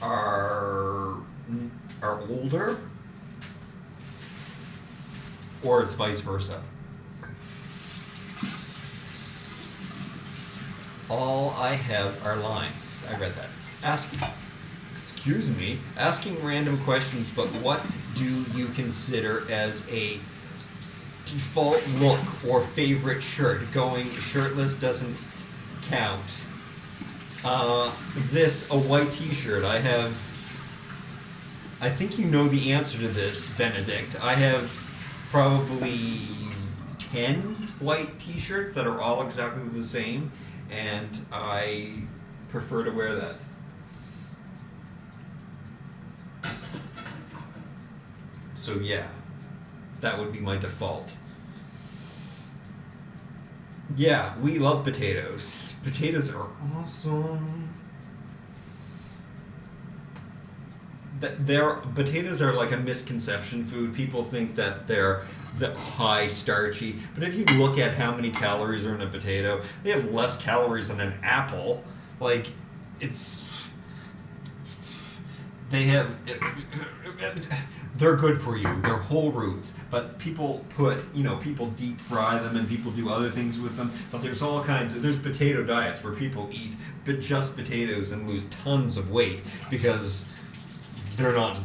A: are are older, or it's vice versa. All I have are limes. I read that. Asking random questions, but what do you consider as a default look or favorite shirt? Going shirtless doesn't count. A white t-shirt. I think you know the answer to this, Benedict. I have probably 10 white t-shirts that are all exactly the same, and I prefer to wear that. So yeah, that would be my default. Yeah, we love potatoes. Potatoes are awesome. Potatoes are like a misconception food. People think that they're the high starchy, but if you look at how many calories are in a potato, they have less calories than an apple. Like, they have, they're good for you. They're whole roots, but people people deep fry them and people do other things with them. But there's potato diets where people eat just potatoes and lose tons of weight because you're not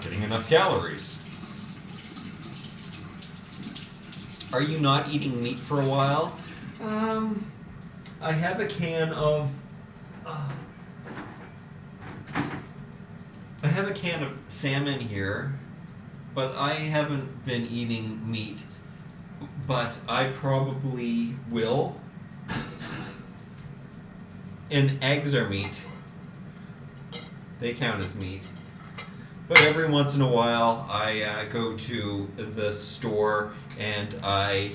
A: getting enough calories. Are you not eating meat for a while? I have a can of salmon here, but I haven't been eating meat. But I probably will. And eggs are meat. They count as meat. But every once in a while, I go to the store and I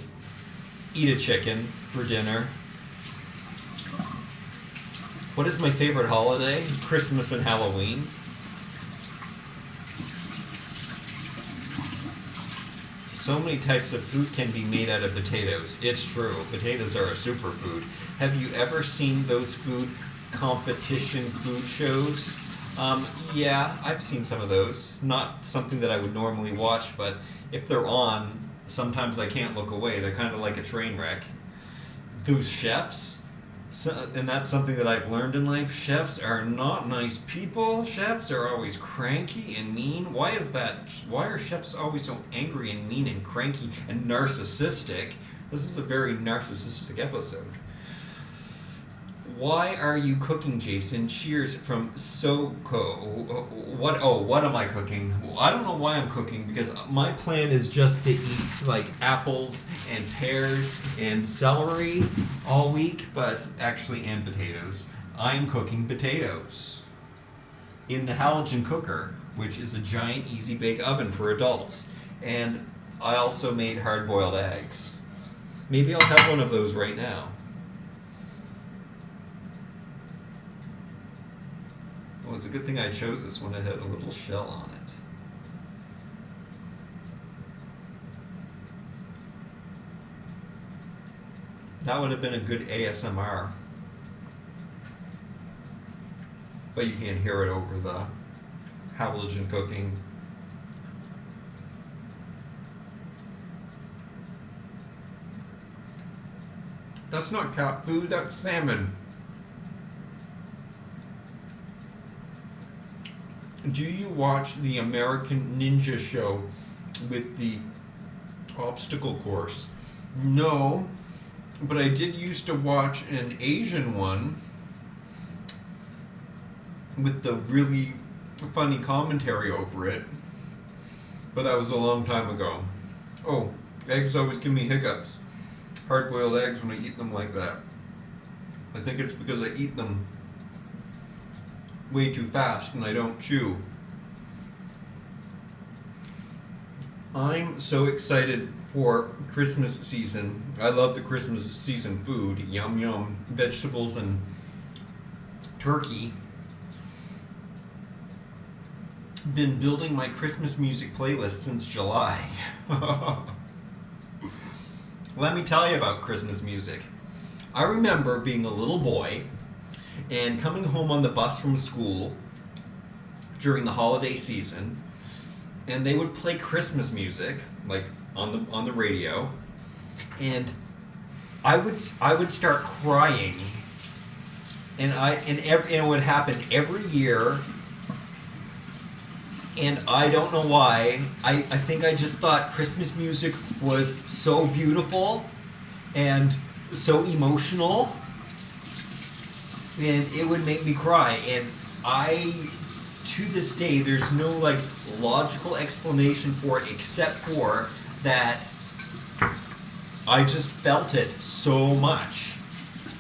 A: eat a chicken for dinner. What is my favorite holiday? Christmas and Halloween. So many types of food can be made out of potatoes. It's true. Potatoes are a superfood. Have you ever seen those food competition food shows? Yeah, I've seen some of those. Not something that I would normally watch, but if they're on, sometimes I can't look away. They're kind of like a train wreck. Those chefs, and that's something that I've learned in life, chefs are not nice people. Chefs are always cranky and mean. Why is that? Why are chefs always so angry and mean and cranky and narcissistic? This is a very narcissistic episode. Why are you cooking, Jason? Cheers from SoCo. What am I cooking? I don't know why I'm cooking, because my plan is just to eat like apples and pears and celery all week, and potatoes. I'm cooking potatoes in the halogen cooker, which is a giant easy bake oven for adults. And I also made hard-boiled eggs. Maybe I'll have one of those right now. Well, it's a good thing I chose this one. It had a little shell on it. That would have been a good ASMR. But you can't hear it over the halogen cooking. That's not cat food, that's salmon. Do you watch the American Ninja Show with the obstacle course? No, but I did used to watch an Asian one with the really funny commentary over it, but that was a long time ago. Oh, eggs always give me hiccups. Hard-boiled eggs when I eat them like that. I think it's because I eat them way too fast and I don't chew. I'm so excited for Christmas season. I love the Christmas season food. Yum yum. Vegetables and turkey. Been building my Christmas music playlist since July. Let me tell you about Christmas music. I remember being a little boy and coming home on the bus from school during the holiday season, and they would play Christmas music like on the radio, and I would start crying, and it would happen every year. And I don't know why. I think I just thought Christmas music was so beautiful and so emotional, and it would make me cry. And to this day, there's no like logical explanation for it except for that I just felt it so much.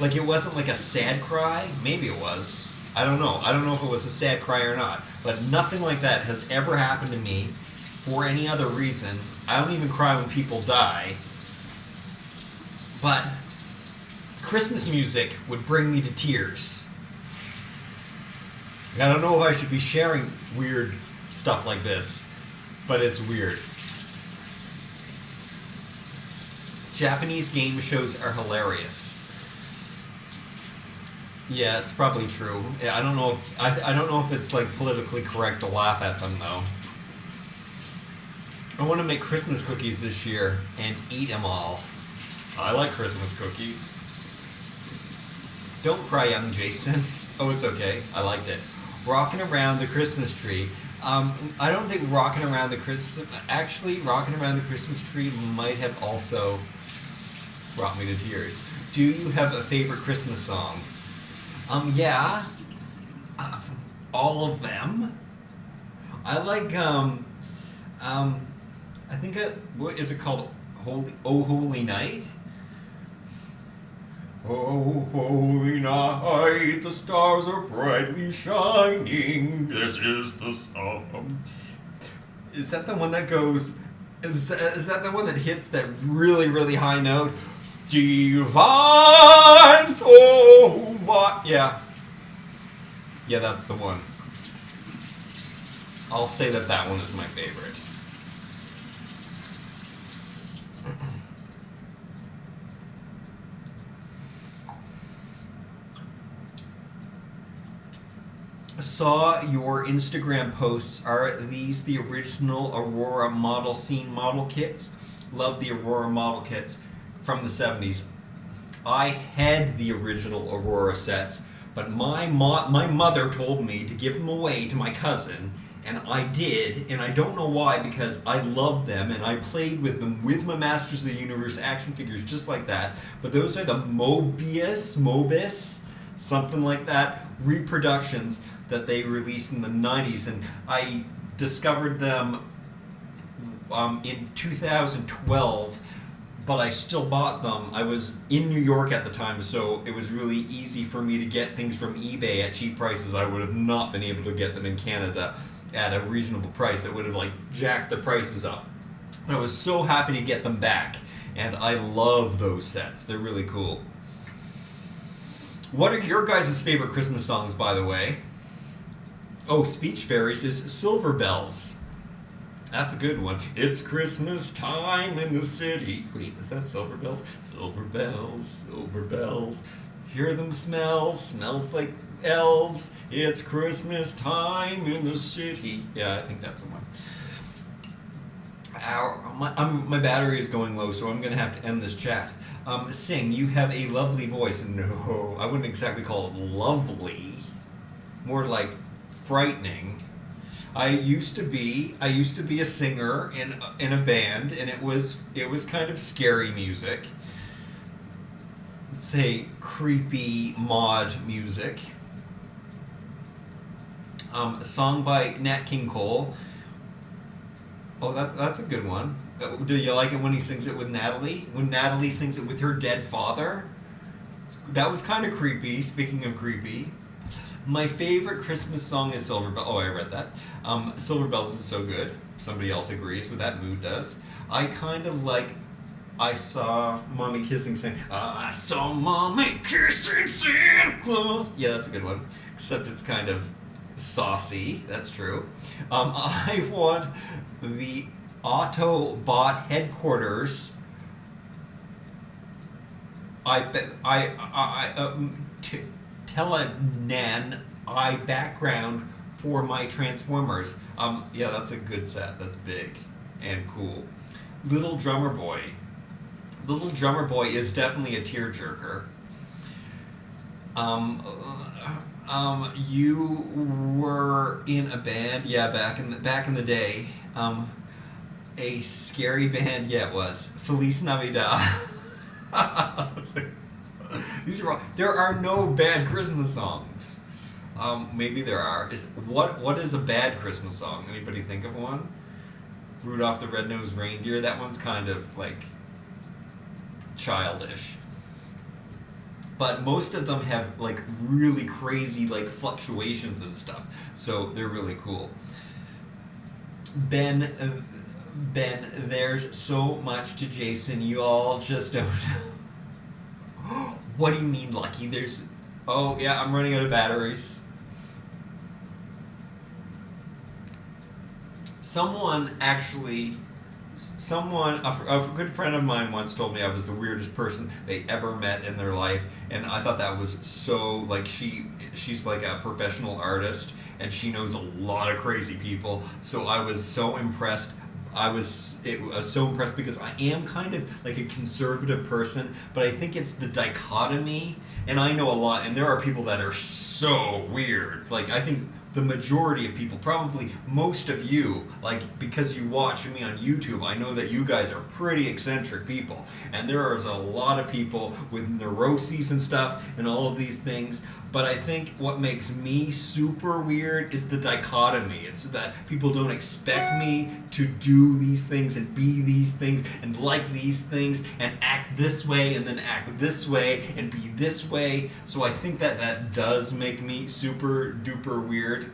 A: Like, it wasn't like a sad cry. Maybe it was. I don't know. I don't know if it was a sad cry or not. But nothing like that has ever happened to me for any other reason. I don't even cry when people die. But Christmas music would bring me to tears. I don't know if I should be sharing weird stuff like this, but it's weird. Japanese game shows are hilarious. Yeah, it's probably true. Yeah, I don't know if it's like politically correct to laugh at them though. I want to make Christmas cookies this year and eat them all. I like Christmas cookies. Don't cry, young Jason. Oh, it's okay. I liked it. Rocking around the Christmas tree. I don't think rocking around the Christmas tree might have also brought me to tears. Do you have a favorite Christmas song? Yeah. All of them. I like, I think what is it called? Holy Night? Oh, holy night, the stars are brightly shining. This is the song. Is that the one that goes, is that the one that hits that really, really high note? Divine, oh my, yeah. Yeah, that's the one. I'll say that one is my favorite. Saw your Instagram posts. Are these the original Aurora model scene model kits? Love the Aurora model kits from the 70s. I had the original Aurora sets, but my mother told me to give them away to my cousin, and I did, and I don't know why, because I loved them, and I played with them with my Masters of the Universe action figures just like that. But those are the Mobis, something like that, reproductions that they released in the 90s, and I discovered them in 2012, but I still bought them. I was in New York at the time, so it was really easy for me to get things from eBay at cheap prices. I would have not been able to get them in Canada at a reasonable price. That would have like jacked the prices up. And I was so happy to get them back, and I love those sets. They're really cool. What are your guys' favorite Christmas songs, by the way? Oh, Speech Fairies is Silver Bells. That's a good one. It's Christmas time in the city. Wait, is that Silver Bells? Silver bells, silver bells. Hear them smells like elves. It's Christmas time in the city. Yeah, I think that's the one. My battery is going low, so I'm going to have to end this chat. Sing, you have a lovely voice. No, I wouldn't exactly call it lovely. More like frightening. I used to be a singer in a band, and it was kind of scary music. Let's say creepy mod music. A song by Nat King Cole. Oh, that's a good one. Do you like it when he sings it with Natalie? When Natalie sings it with her dead father? That was kind of creepy. Speaking of creepy. My favorite Christmas song is Silver Bells. Oh, I read that. Silver Bells is so good. Somebody else agrees with that. Mood does. I kind of like I saw mommy kissing Santa. I saw mommy kissing Santa Claus. Yeah, that's a good one. Except it's kind of saucy. That's true. I want the Autobot headquarters. Telenan eye background for my Transformers. Yeah, that's a good set. That's big and cool. Little Drummer Boy. Little Drummer Boy is definitely a tearjerker. You were in a band, yeah, back in the day. A scary band, yeah, it was Feliz Navidad. These are all, there are no bad Christmas songs. Maybe there are. What is a bad Christmas song? Anybody think of one? Rudolph the Red-Nosed Reindeer. That one's kind of like childish. But most of them have like really crazy like fluctuations and stuff. So they're really cool. Ben, there's so much to Jason. You all just don't know. What do you mean, Lucky? Oh yeah, I'm running out of batteries. A good friend of mine once told me I was the weirdest person they ever met in their life, and I thought that was so, like, she's like a professional artist, and she knows a lot of crazy people, so I was so impressed. I was so impressed because I am kind of like a conservative person, but I think it's the dichotomy, and I know a lot, and there are people that are so weird. Like, I think the majority of people, probably most of you, like, because you watch me on YouTube, I know that you guys are pretty eccentric people, and there is a lot of people with neuroses and stuff and all of these things. But I think what makes me super weird is the dichotomy. It's that people don't expect me to do these things and be these things and like these things and act this way and then act this way and be this way. So I think that does make me super duper weird.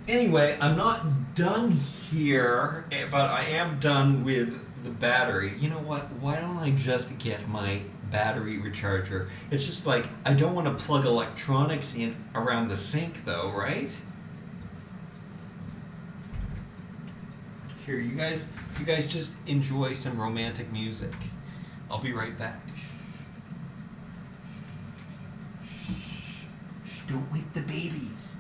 A: Anyway, I'm not done here, but I am done with the battery. You know what? Why don't I just get my battery recharger? It's just like, I don't want to plug electronics in around the sink though, right? Here, you guys just enjoy some romantic music. I'll be right back. Shh, don't wake the babies.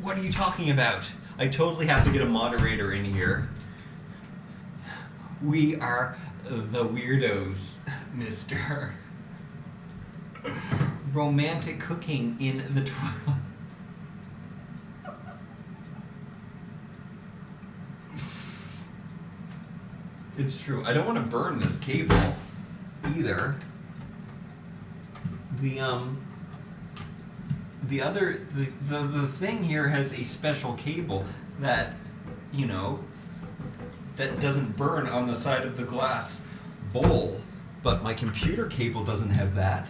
A: What are you talking about? I totally have to get a moderator in here. We are the weirdos, mister. Romantic cooking in the toilet. It's true. I don't want to burn this cable either. The thing here has a special cable that, you know, that doesn't burn on the side of the glass bowl, but my computer cable doesn't have that.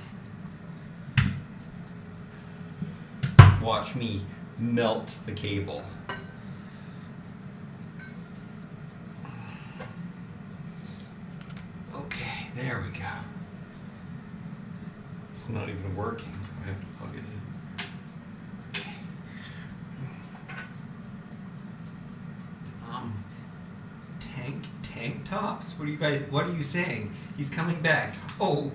A: Watch me melt the cable. Okay, there we go. It's not even working. I have to plug it in. Tank tops? what are you saying? He's coming back. Oh,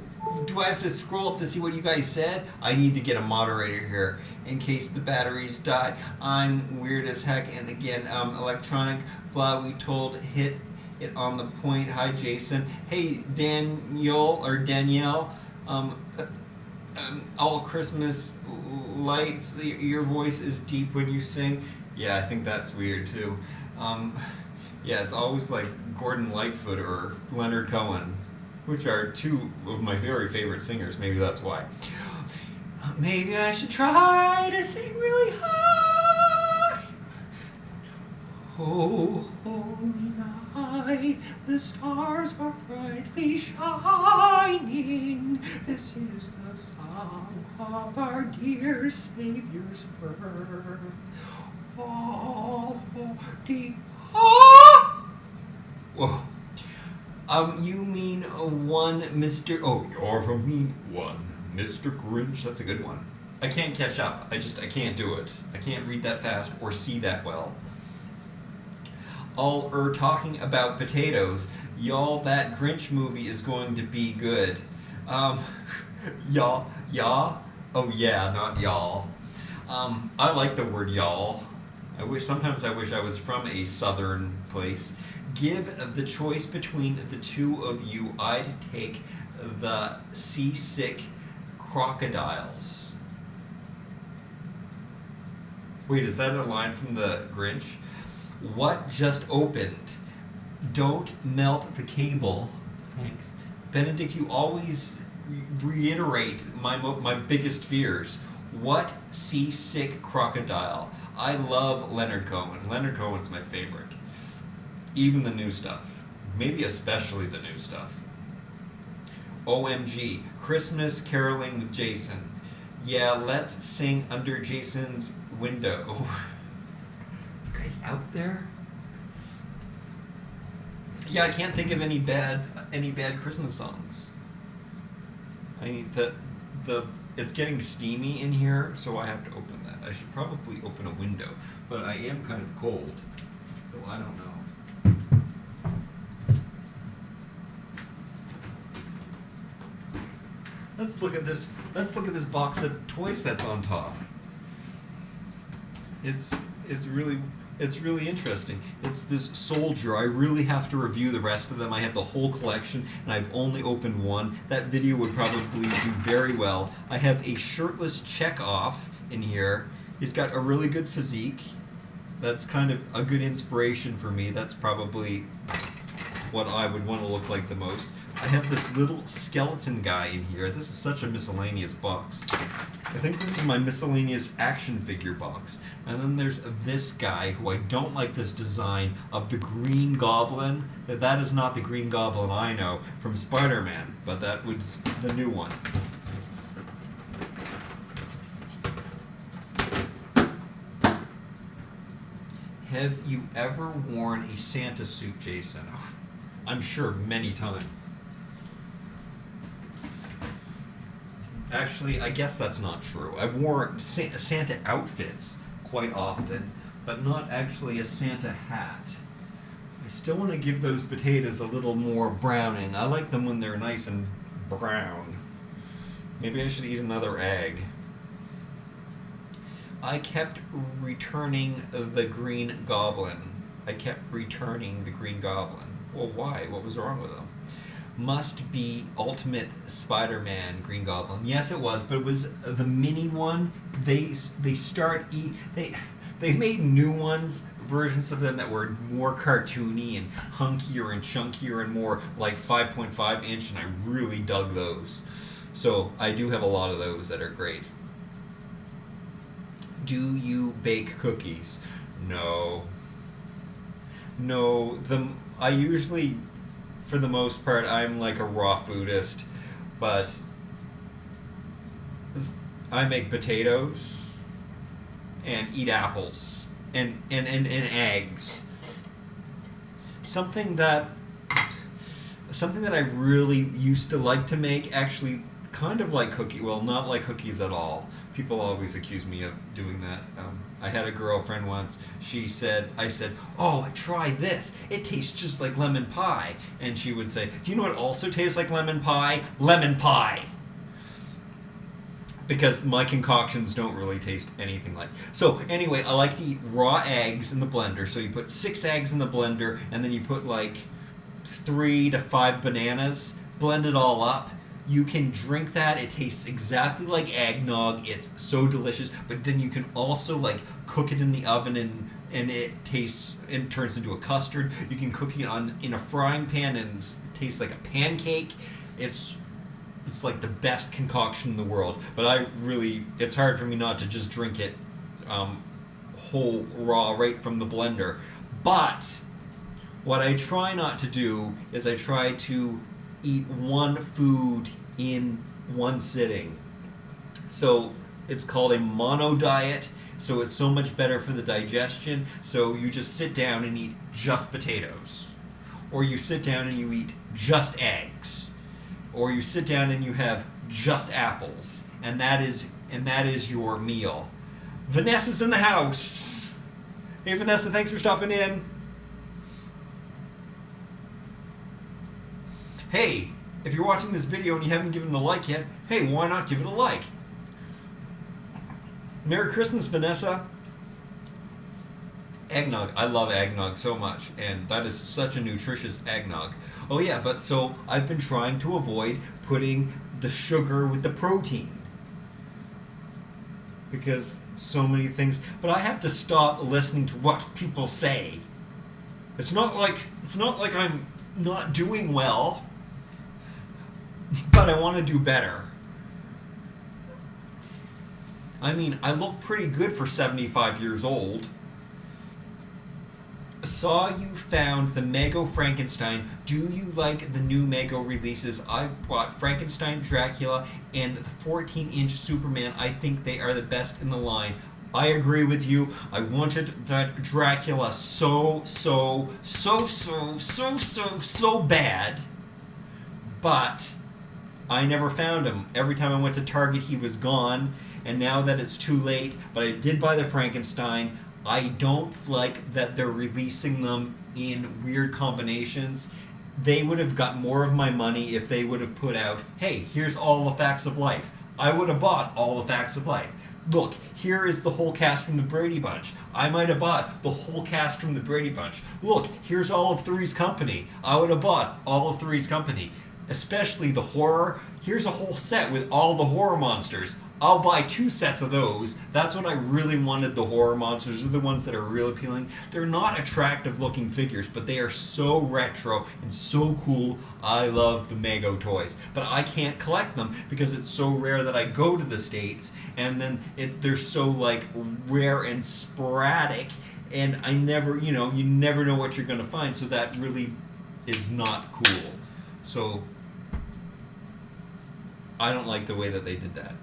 A: do I have to scroll up to see what you guys said? I need to get a moderator here in case the batteries die. I'm weird as heck, and again, electronic, blah, we told, hit it on the point. Hi, Jason. Hey, Danielle, all Christmas lights, your voice is deep when you sing. Yeah, I think that's weird too. Yeah, it's always like Gordon Lightfoot or Leonard Cohen, which are two of my very favorite singers. Maybe that's why. Maybe I should try to sing really high. Oh, holy night, the stars are brightly shining. This is the song of our dear Savior's birth. Oh, whoa. You mean one Mr. Oh, you're from me one Mr. Grinch. That's a good one. I can't catch up. I can't do it. I can't read that fast or see that well. All talking about potatoes. Y'all, that Grinch movie is going to be good. Y'all? Oh yeah, not y'all. I like the word y'all. Sometimes I wish I was from a southern place. Give the choice between the two of you, I'd take the seasick crocodiles. Wait, is that a line from the Grinch? What just opened? Don't melt the cable. Thanks. Benedict, you always reiterate my biggest fears. What seasick crocodile? I love Leonard Cohen. Leonard Cohen's my favorite. Even the new stuff. Maybe especially the new stuff. OMG. Christmas caroling with Jason. Yeah, let's sing under Jason's window. You guys out there? Yeah, I can't think of any bad Christmas songs. I need it's getting steamy in here, so I have to open that. I should probably open a window, but I am kind of cold, so I don't know. Let's look at this box of toys that's on top. It's really interesting. It's this soldier. I really have to review the rest of them. I have the whole collection, and I've only opened one. That video would probably do very well. I have a shirtless Chekhov in here. He's got a really good physique. That's kind of a good inspiration for me. That's probably what I would want to look like the most. I have this little skeleton guy in here. This is such a miscellaneous box. I think this is my miscellaneous action figure box. And then there's this guy who I don't like this design of the Green Goblin. That is not the Green Goblin I know from Spider-Man, but that was the new one. Have you ever worn a Santa suit, Jason? Oh, I'm sure many times. Actually, I guess that's not true. I've worn Santa outfits quite often, but not actually a Santa hat. I still want to give those potatoes a little more browning. I like them when they're nice and brown. Maybe I should eat another egg. I kept returning the Green Goblin. Well, why? What was wrong with him? Must be Ultimate Spider-Man Green Goblin. Yes, it was, but it was the mini one. They made new ones, versions of them that were more cartoony and hunkier and chunkier and more like 5.5 inch, and I really dug those. So I do have a lot of those that are great. Do you bake cookies? No. I usually, for the most part, I'm like a raw foodist, but I make potatoes and eat apples and eggs. Something that I really used to like to make, actually kind of like cookies, well, not like cookies at all, People always accuse me of doing that. I had a girlfriend once. I said, "Oh, try this. It tastes just like lemon pie." And she would say, "Do you know what also tastes like lemon pie? Lemon pie." Because my concoctions don't really taste anything like. So anyway, I like to eat raw eggs in the blender. So you put 6 eggs in the blender, and then you put like 3 to 5 bananas. Blend it all up. You can drink that. It tastes exactly like eggnog. It's so delicious. But then you can also like cook it in the oven and it turns into a custard. You can cook it in a frying pan and it tastes like a pancake. It's like the best concoction in the world. But it's hard for me not to just drink it whole raw right from the blender. But what I try not to do is I try to eat one food in one sitting. So it's called a mono diet. So it's so much better for the digestion. So you just sit down and eat just potatoes. Or you sit down and you eat just eggs. Or you sit down and you have just apples. And that is your meal. Vanessa's in the house. Hey Vanessa, thanks for stopping in. Hey, if you're watching this video and you haven't given it a like yet, hey, why not give it a like? Merry Christmas, Vanessa. Eggnog. I love eggnog so much, and that is such a nutritious eggnog. Oh yeah, but so I've been trying to avoid putting the sugar with the protein. Because so many things, but I have to stop listening to what people say. It's not like I'm not doing well. But I want to do better. I mean, I look pretty good for 75 years old. Saw you found the Mego Frankenstein. Do you like the new Mego releases? I've bought Frankenstein, Dracula, and the 14-inch Superman. I think they are the best in the line. I agree with you. I wanted that Dracula so bad. But I never found him. Every time I went to Target, he was gone. And now that it's too late, but I did buy the Frankenstein. I don't like that they're releasing them in weird combinations. They would have got more of my money if they would have put out, hey, here's all the facts of life. I would have bought all the facts of life. Look, here is the whole cast from the Brady Bunch. I might have bought the whole cast from the Brady Bunch. Look, here's all of Three's Company. I would have bought all of Three's Company. Especially the horror. Here's a whole set with all the horror monsters. I'll buy 2 sets of those. That's what I really wanted. The horror monsters are the ones that are real appealing. They're not attractive looking figures, but they are so retro and so cool. I love the Mego toys, but I can't collect them because it's so rare that I go to the States, and then they're so like rare and sporadic, and I never, you never know what you're gonna find. So that really is not cool. So I don't like the way that they did that.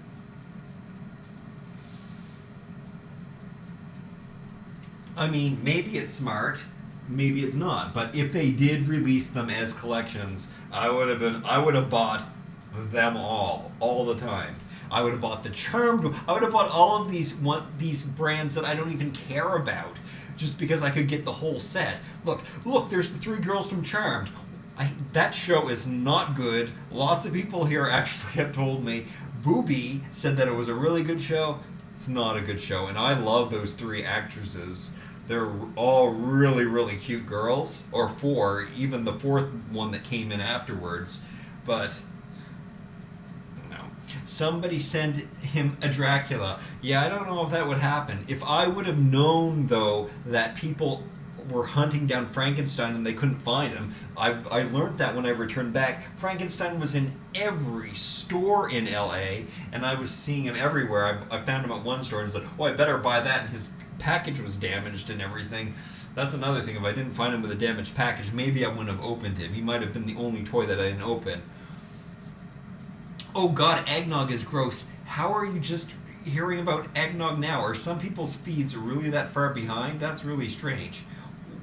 A: I mean, maybe it's smart, maybe it's not. But if they did release them as collections, I would have bought them all the time. I would have bought the Charmed. I would have bought all of these brands that I don't even care about, just because I could get the whole set. Look, there's the 3 girls from Charmed. That show is not good. Lots of people here actually have told me. Booby said that it was a really good show. It's not a good show, and I love those 3 actresses. They're all really, really cute girls, or 4, even the 4th one that came in afterwards. But no. Somebody send him a Dracula. Yeah, I don't know if that would happen. If I would have known, though, that people were hunting down Frankenstein and they couldn't find him. I learned that when I returned back. Frankenstein was in every store in LA, and I was seeing him everywhere. I found him at one store and said, oh, I better buy that, and his package was damaged and everything. That's another thing. If I didn't find him with a damaged package, maybe I wouldn't have opened him. He might have been the only toy that I didn't open. Oh God, eggnog is gross. How are you just hearing about eggnog now? Are some people's feeds really that far behind? That's really strange.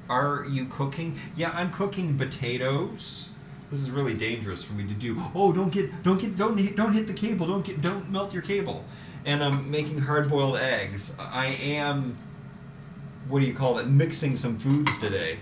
A: Are you cooking? Yeah, I'm cooking potatoes. This is really dangerous for me to do. Oh, don't hit the cable. Don't melt your cable. And I'm making hard-boiled eggs. I am, what do you call it, mixing some foods today.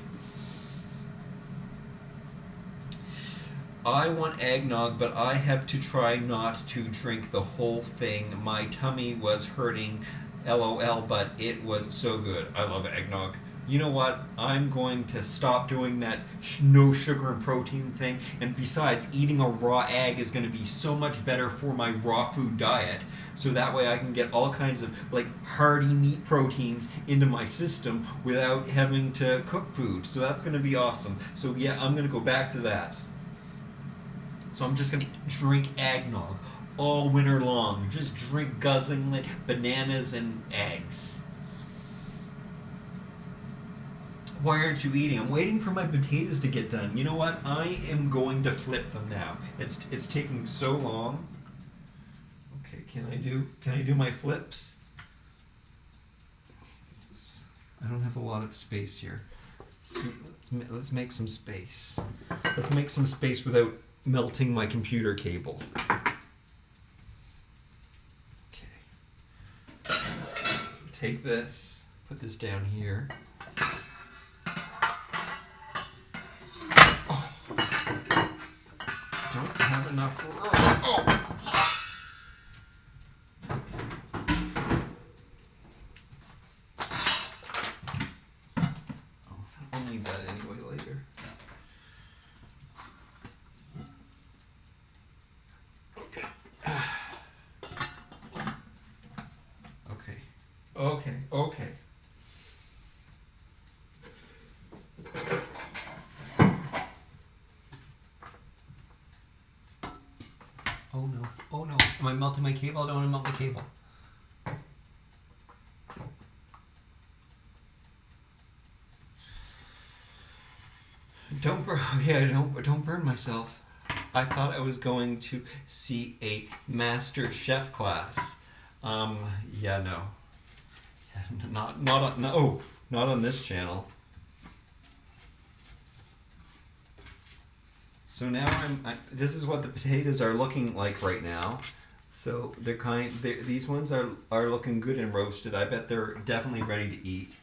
A: I want eggnog, but I have to try not to drink the whole thing. My tummy was hurting, LOL, but it was so good. I love eggnog. You know what? I'm going to stop doing that no sugar and protein thing. And besides, eating a raw egg is going to be so much better for my raw food diet. So that way I can get all kinds of like hearty meat proteins into my system without having to cook food. So that's going to be awesome. So yeah, I'm going to go back to that. So I'm just going to drink eggnog all winter long. Just drink guzzling like bananas and eggs. Why aren't you eating? I'm waiting for my potatoes to get done. You know what? I am going to flip them now. It's taking so long. Okay, can I do my flips? I don't have a lot of space here. Let's make some space. Let's make some space without melting my computer cable. Okay. So take this, put this down here. Don't have enough room. Oh. I'll need that anyway later. Okay. Okay. Oh no. Am I melting my cable? I don't want to melt the cable. Don't burn myself. I thought I was going to see a master chef class. No. Yeah, not on this channel. So now this is what the potatoes are looking like right now. So these ones are looking good and roasted. I bet they're definitely ready to eat.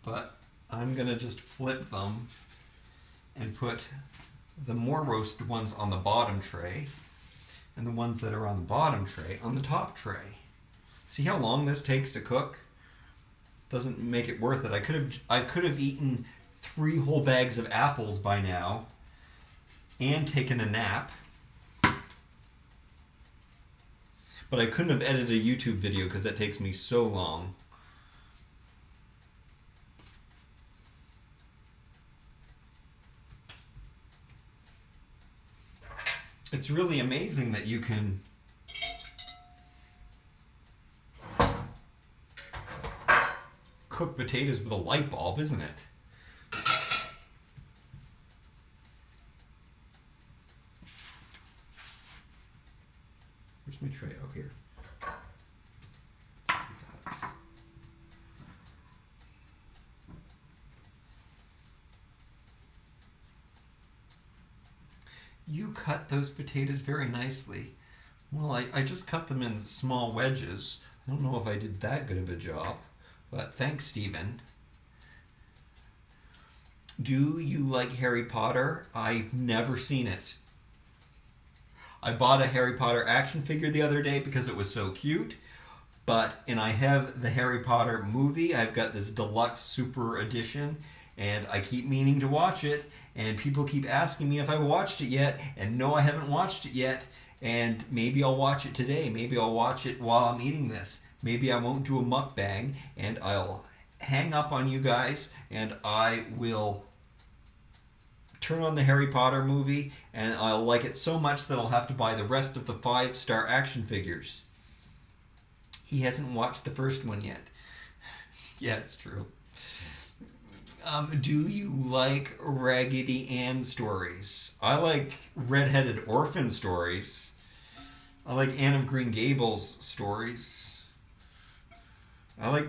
A: But I'm gonna just flip them and put the more roasted ones on the bottom tray and the ones that are on the bottom tray on the top tray. See how long this takes to cook? Doesn't make it worth it. I could have eaten 3 whole bags of apples by now and taken a nap. But I couldn't have edited a YouTube video because that takes me so long. It's really amazing that you can cook potatoes with a light bulb, isn't it? Where's my tray? Oh, here. Let's do that. You cut those potatoes very nicely. Well, I just cut them in small wedges. I don't know if I did that good of a job, but thanks, Stephen. Do you like Harry Potter? I've never seen it. I bought a Harry Potter action figure the other day because it was so cute, and I have the Harry Potter movie. I've got this deluxe super edition, and I keep meaning to watch it, and people keep asking me if I watched it yet, and no, I haven't watched it yet, and maybe I'll watch it today. Maybe I'll watch it while I'm eating this. Maybe I won't do a mukbang, and I'll hang up on you guys, and I will turn on the Harry Potter movie, and I'll like it so much that I'll have to buy the rest of the 5-star action figures. He hasn't watched the first one yet. Yeah, it's true. Do you like Raggedy Ann stories? I like redheaded orphan stories. I like Anne of Green Gables stories. I like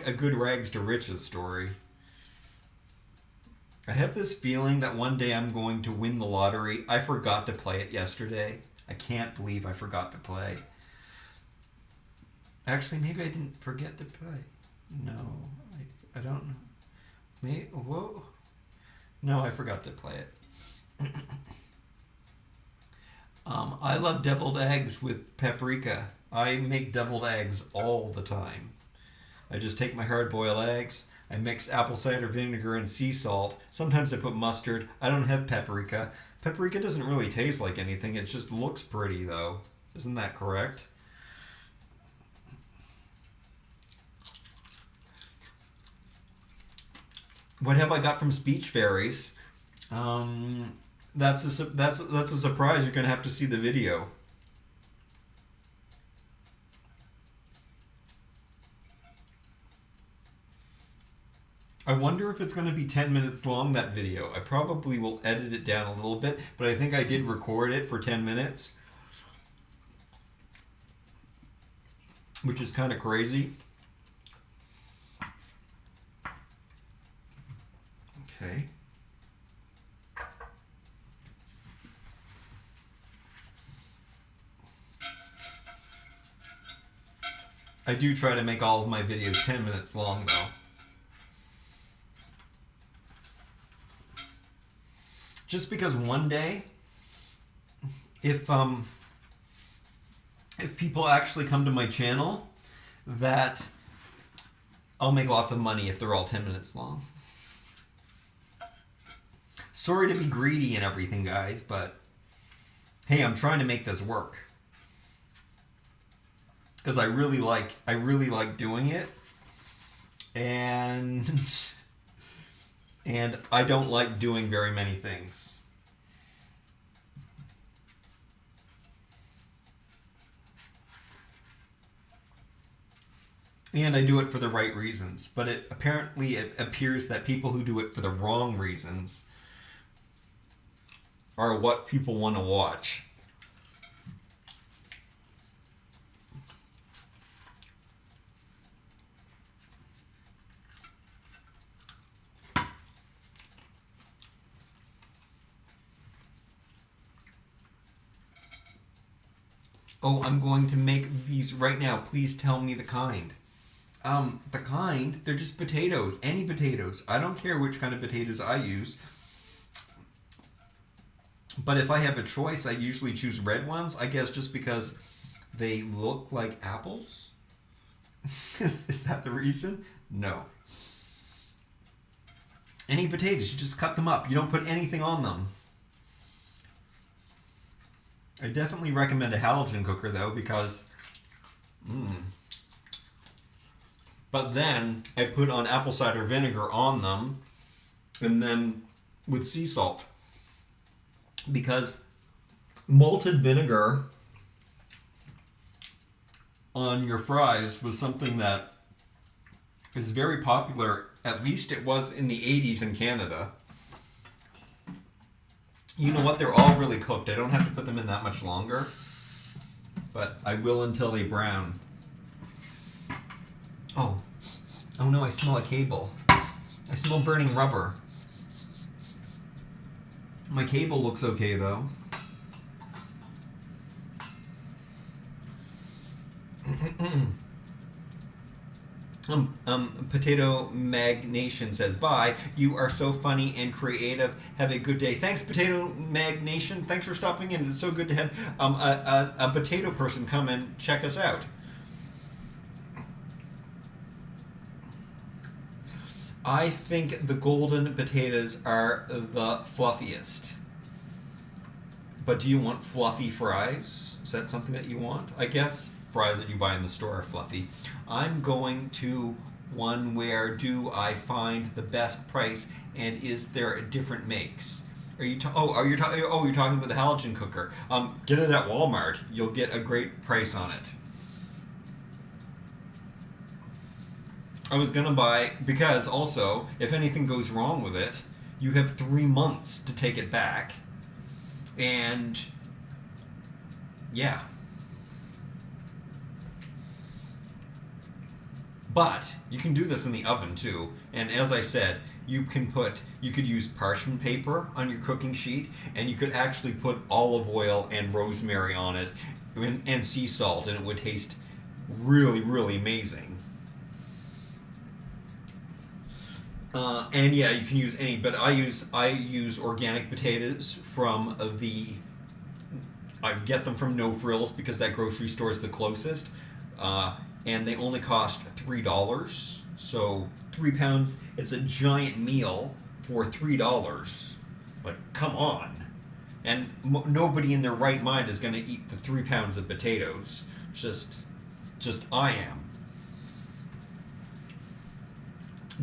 A: a good rags to riches story. I have this feeling that one day I'm going to win the lottery. I forgot to play it yesterday. I can't believe I forgot to play. Actually, maybe I didn't forget to play. No, I don't know. Whoa. No, I forgot to play it. I love deviled eggs with paprika. I make deviled eggs all the time. I just take my hard-boiled eggs, I mix apple cider vinegar and sea salt. Sometimes I put mustard. I don't have paprika. Paprika doesn't really taste like anything. It just looks pretty, though. Isn't that correct? What have I got from Speech Fairies? That's a surprise. You're gonna have to see the video. I wonder if it's going to be 10 minutes long, that video. I probably will edit it down a little bit, but I think I did record it for 10 minutes, which is kind of crazy. Okay. I do try to make all of my videos 10 minutes long, though. Just because one day, if people actually come to my channel, that I'll make lots of money if they're all 10 minutes long. Sorry to be greedy and everything, guys, but hey, I'm trying to make this work. Because I really like doing it. And I don't like doing very many things. And I do it for the right reasons. But it appears that people who do it for the wrong reasons are what people want to watch. Oh, I'm going to make these right now. Please tell me the kind. The kind, they're just potatoes. Any potatoes. I don't care which kind of potatoes I use. But if I have a choice, I usually choose red ones. I guess just because they look like apples. Is that the reason? No. Any potatoes, you just cut them up. You don't put anything on them. I definitely recommend a halogen cooker, though, because... But then I put on apple cider vinegar on them, and then with sea salt. Because malted vinegar on your fries was something that is very popular. At least it was in the 80s in Canada. You know what? They're all really cooked. I don't have to put them in that much longer. But I will until they brown. Oh no, I smell a cable. I smell burning rubber. My cable looks okay, though. Potato Mag Nation says, bye. You are so funny and creative. Have a good day. Thanks, Potato Mag Nation. Thanks for stopping in. It's so good to have a potato person come and check us out. I think the golden potatoes are the fluffiest. But do you want fluffy fries? Is that something that you want? I guess fries that you buy in the store are fluffy. I'm going to one where do I find the best price and is there different makes? You're talking about the halogen cooker. Get it at Walmart. You'll get a great price on it. I was gonna buy, because also, if anything goes wrong with it, you have 3 months to take it back. And yeah. But you can do this in the oven too. And as I said, you could use parchment paper on your cooking sheet, and you could actually put olive oil and rosemary on it, and sea salt, and it would taste really, really amazing. And yeah, you can use any, but I use organic potatoes from I get them from No Frills because that grocery store is the closest, and they only cost $3. So 3 pounds, it's a giant meal for $3. But come on, and nobody in their right mind is going to eat the 3 pounds of potatoes. Just I am.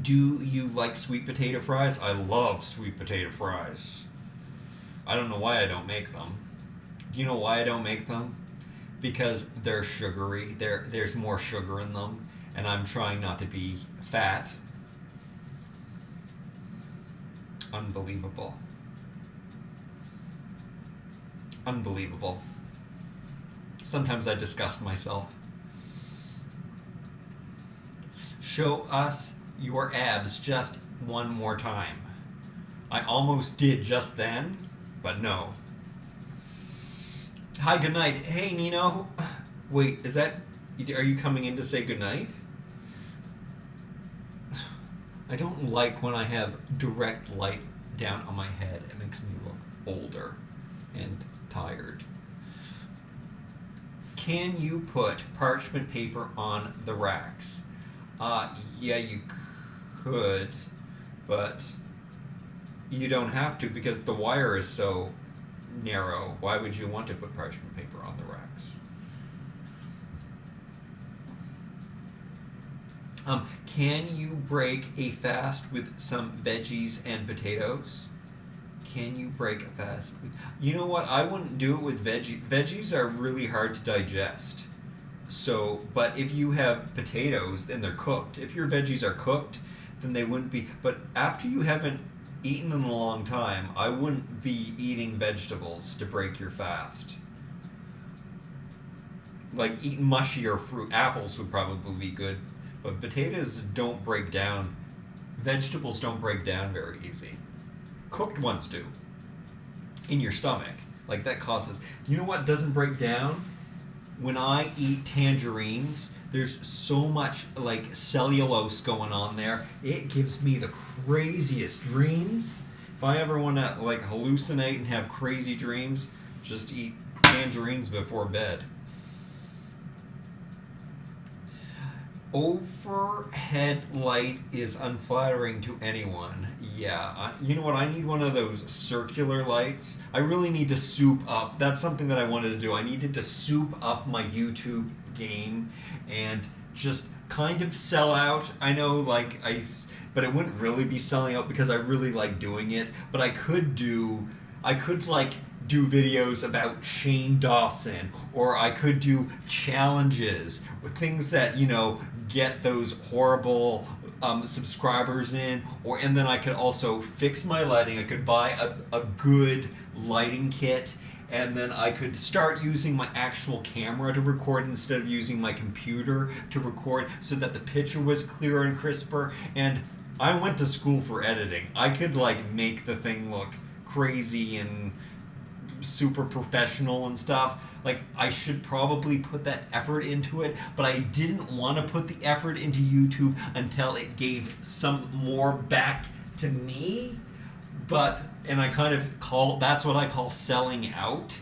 A: Do you like sweet potato fries? I love sweet potato fries. I don't know why I don't make them. Do you know why I don't make them? Because they're sugary. There's more sugar in them, and I'm trying not to be fat. Unbelievable. Unbelievable. Sometimes I disgust myself. Show us your abs just one more time. I almost did just then, but no. Hi, good night. Hey, Nino. Wait, are you coming in to say good night? I don't like when I have direct light down on my head. It makes me look older and tired. Can you put parchment paper on the racks? Yeah, you could, but you don't have to because the wire is so narrow. Why would you want to put parchment paper on the racks? Can you break a fast with some veggies and potatoes? Can you break a fast with... You know what? I wouldn't do it with veggies. Veggies are really hard to digest. So, but if you have potatoes, then they're cooked. If your veggies are cooked, then they wouldn't be... But after you haven't eaten in a long time, I wouldn't be eating vegetables to break your fast. Like eating mushier fruit. Apples would probably be good. But potatoes don't break down. Vegetables don't break down very easy. Cooked ones do. In your stomach. Like that causes... You know what doesn't break down? When I eat tangerines, there's so much like cellulose going on there. It gives me the craziest dreams. If I ever want to like hallucinate and have crazy dreams, just eat tangerines before bed. Overhead light is unflattering to anyone. Yeah, you know what? I need one of those circular lights. I really need to soup up. That's something that I wanted to do. I needed to soup up my YouTube game and just kind of sell out. I know, but it wouldn't really be selling out because I really like doing it. But I could do videos about Shane Dawson, or I could do challenges with things that, get those horrible subscribers in, and then I could also fix my lighting. I could buy a good lighting kit, and then I could start using my actual camera to record instead of using my computer to record, so that the picture was clearer and crisper. And I went to school for editing. I could make the thing look crazy and super professional and stuff. I should probably put that effort into it, but I didn't want to put the effort into YouTube until it gave some more back to me. And I kind of that's what I call selling out.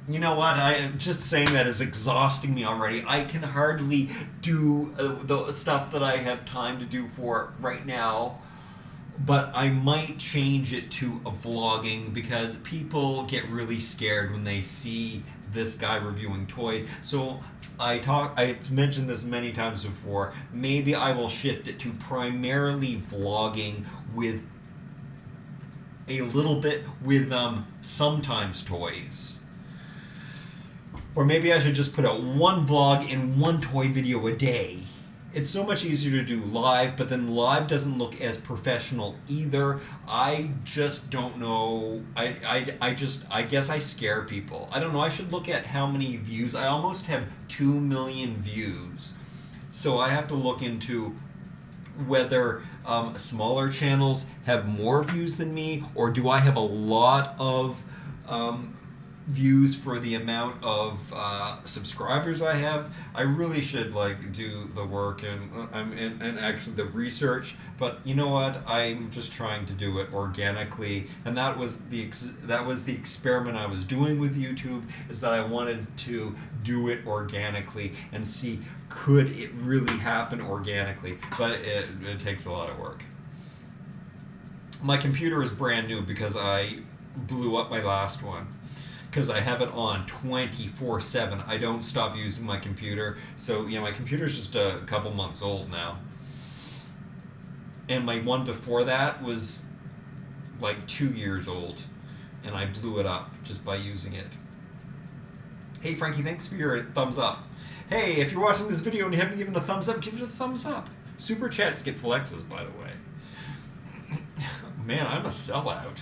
A: You know what? Just saying that is exhausting me already. I can hardly do the stuff that I have time to do for right now. But I might change it to a vlogging because people get really scared when they see this guy reviewing toys. So I've mentioned this many times before. Maybe I will shift it to primarily vlogging with a little bit with sometimes toys. Or maybe I should just put out one vlog and one toy video a day. It's so much easier to do live, but then live doesn't look as professional either. I just don't know. I guess I scare people. I don't know. I should look at how many views. I almost have 2 million views. So I have to look into whether smaller channels have more views than me, or do I have a lot of views for the amount of subscribers I have. I really should like do the work and actually the research. But you know what? I'm just trying to do it organically, and that was the experiment I was doing with YouTube. Is that I wanted to do it organically and see could it really happen organically. But it takes a lot of work. My computer is brand new because I blew up my last one. Because I have it on 24/7. I don't stop using my computer. So, my computer's just a couple months old now. And my one before that was like 2 years old. And I blew it up just by using it. Hey, Frankie, thanks for your thumbs up. Hey, if you're watching this video and you haven't given a thumbs up, give it a thumbs up. Super chats get flexes, by the way. Man, I'm a sellout.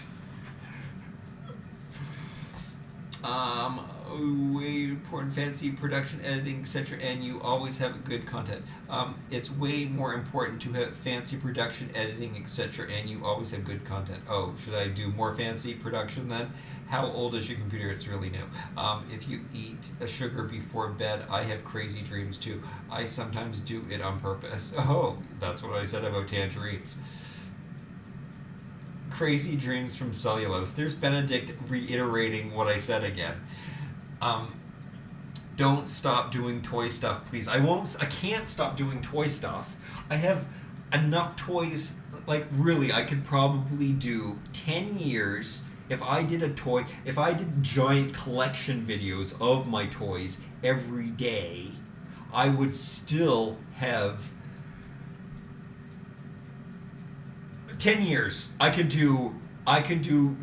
A: Way important, fancy production, editing, etc., and you always have good content. It's way more important to have fancy production, editing, etc., and you always have good content. Oh, should I do more fancy production then? How old is your computer? It's really new. If you eat a sugar before bed, I have crazy dreams too. I sometimes do it on purpose. Oh, that's what I said about tangerines. Crazy dreams from cellulose. There's Benedict reiterating what I said again. Don't stop doing toy stuff, please. I can't stop doing toy stuff. I have enough toys, like really, I could probably do 10 years if I did giant collection videos of my toys every day, I would still have 10 years. I could do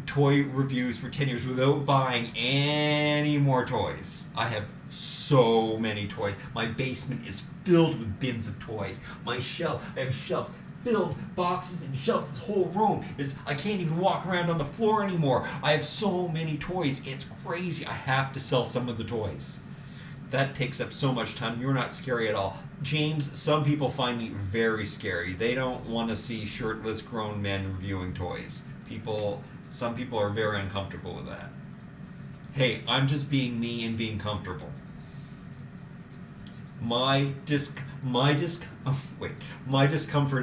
A: toy reviews for 10 years without buying any more toys. I have so many toys. My basement is filled with bins of toys. I have shelves filled, boxes and shelves. This whole room I can't even walk around on the floor anymore. I have so many toys. It's crazy. I have to sell some of the toys. That takes up so much time. You're not scary at all. James, some people find me very scary. They don't want to see shirtless grown men reviewing toys. Some people are very uncomfortable with that. Hey, I'm just being me and being comfortable. My discomfort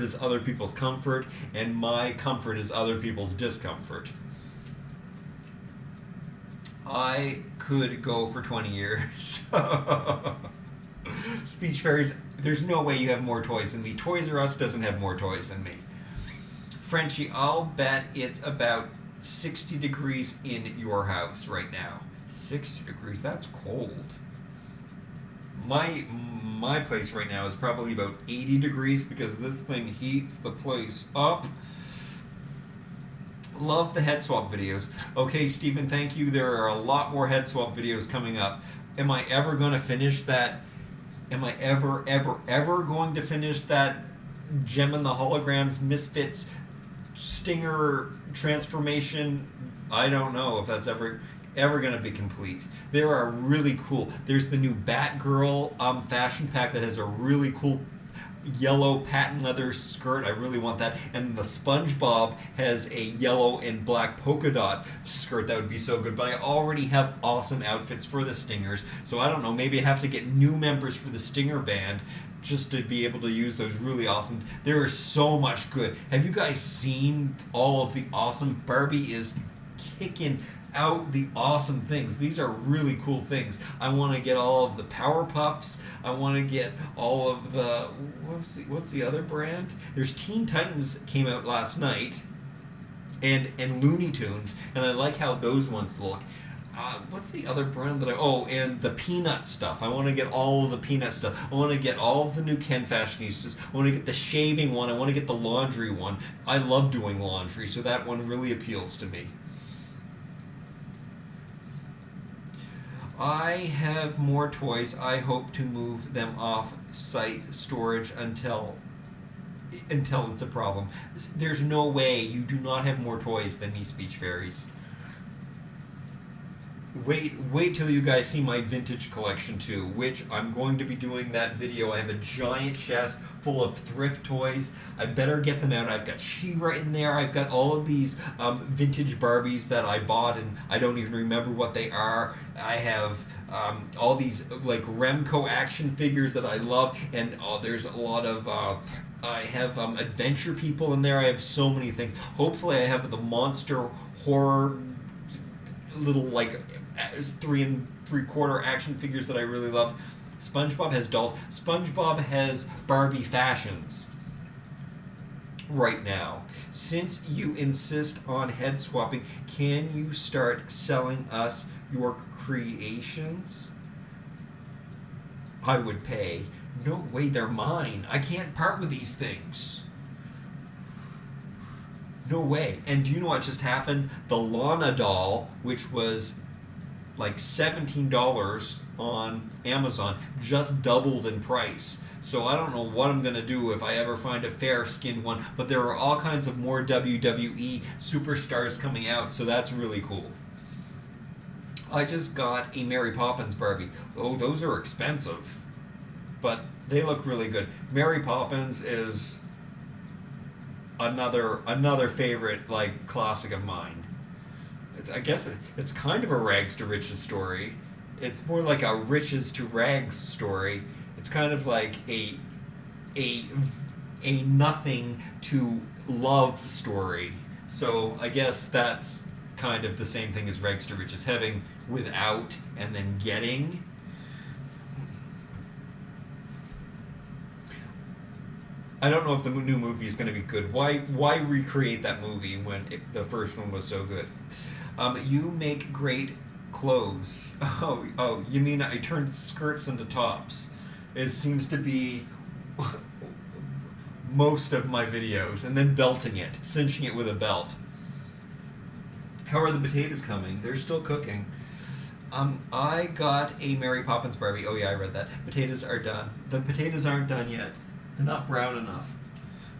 A: is other people's comfort, and my comfort is other people's discomfort. I could go for 20 years. Speech fairies, there's no way you have more toys than me. Toys R Us doesn't have more toys than me. Frenchie, I'll bet it's about 60 degrees in your house right now. 60 degrees, that's cold. My place right now is probably about 80 degrees because this thing heats the place up. Love the head swap videos. Okay, Stephen, thank you. There are a lot more head swap videos coming up. Am I ever going to finish that? Am I ever going to finish that Gem and the Holograms Misfits Stinger transformation? I don't know if that's ever going to be complete. There are really cool. There's the new Batgirl fashion pack that has a really cool yellow patent leather skirt. I really want that. And the SpongeBob has a yellow and black polka dot skirt. That would be so good. But I already have awesome outfits for the Stingers. So I don't know. Maybe I have to get new members for the Stinger band just to be able to use those really awesome. There is so much good. Have you guys seen all of the awesome? Barbie is kicking out the awesome things. These are really cool things. I want to get all of the Power Puffs. I want to get all of the what's the other brand? There's Teen Titans came out last night, and Looney Tunes, and I like how those ones look. What's the other brand that and the Peanut stuff. I want to get all of the Peanut stuff. I want to get all of the new Ken Fashionistas. I want to get the shaving one. I want to get the laundry one. I love doing laundry, so that one really appeals to me. I have more toys. I hope to move them off site storage until it's a problem. There's no way you do not have more toys than me, Speech Fairies. Wait till you guys see my vintage collection too, which I'm going to be doing that video. I have a giant chest full of thrift toys. I better get them out. I've got She-Ra in there. I've got all of these vintage Barbies that I bought and I don't even remember what they are. I have all these like Remco action figures that I love, and there's a lot of I have adventure people in there. I have so many things. Hopefully I have the monster horror little like 3 3/4 action figures that I really love. SpongeBob has dolls. SpongeBob has Barbie fashions right now. Since you insist on head swapping, can you start selling us your creations? I would pay. No way, they're mine. I can't part with these things. No way. And do you know what just happened? The Lana doll, which was like $17 on Amazon, just doubled in price. So I don't know what I'm going to do if I ever find a fair skinned one, but there are all kinds of more WWE superstars coming out, so that's really cool. I just got a Mary Poppins Barbie. Oh, those are expensive, but they look really good. Mary Poppins is another favorite like classic of mine. I guess it's kind of a rags to riches story. It's more like a riches to rags story. It's kind of like a nothing to love story. So I guess that's kind of the same thing as rags to riches, having without and then getting. I don't know if the new movie is going to be good. Why recreate that movie when the first one was so good? You make great clothes. Oh, you mean I turned skirts into tops? It seems to be most of my videos, and then belting it, cinching it with a belt. How are the potatoes coming? They're still cooking. I got a Mary Poppins Barbie. Oh yeah, I read that. Potatoes are done. The potatoes aren't done yet. They're not brown enough,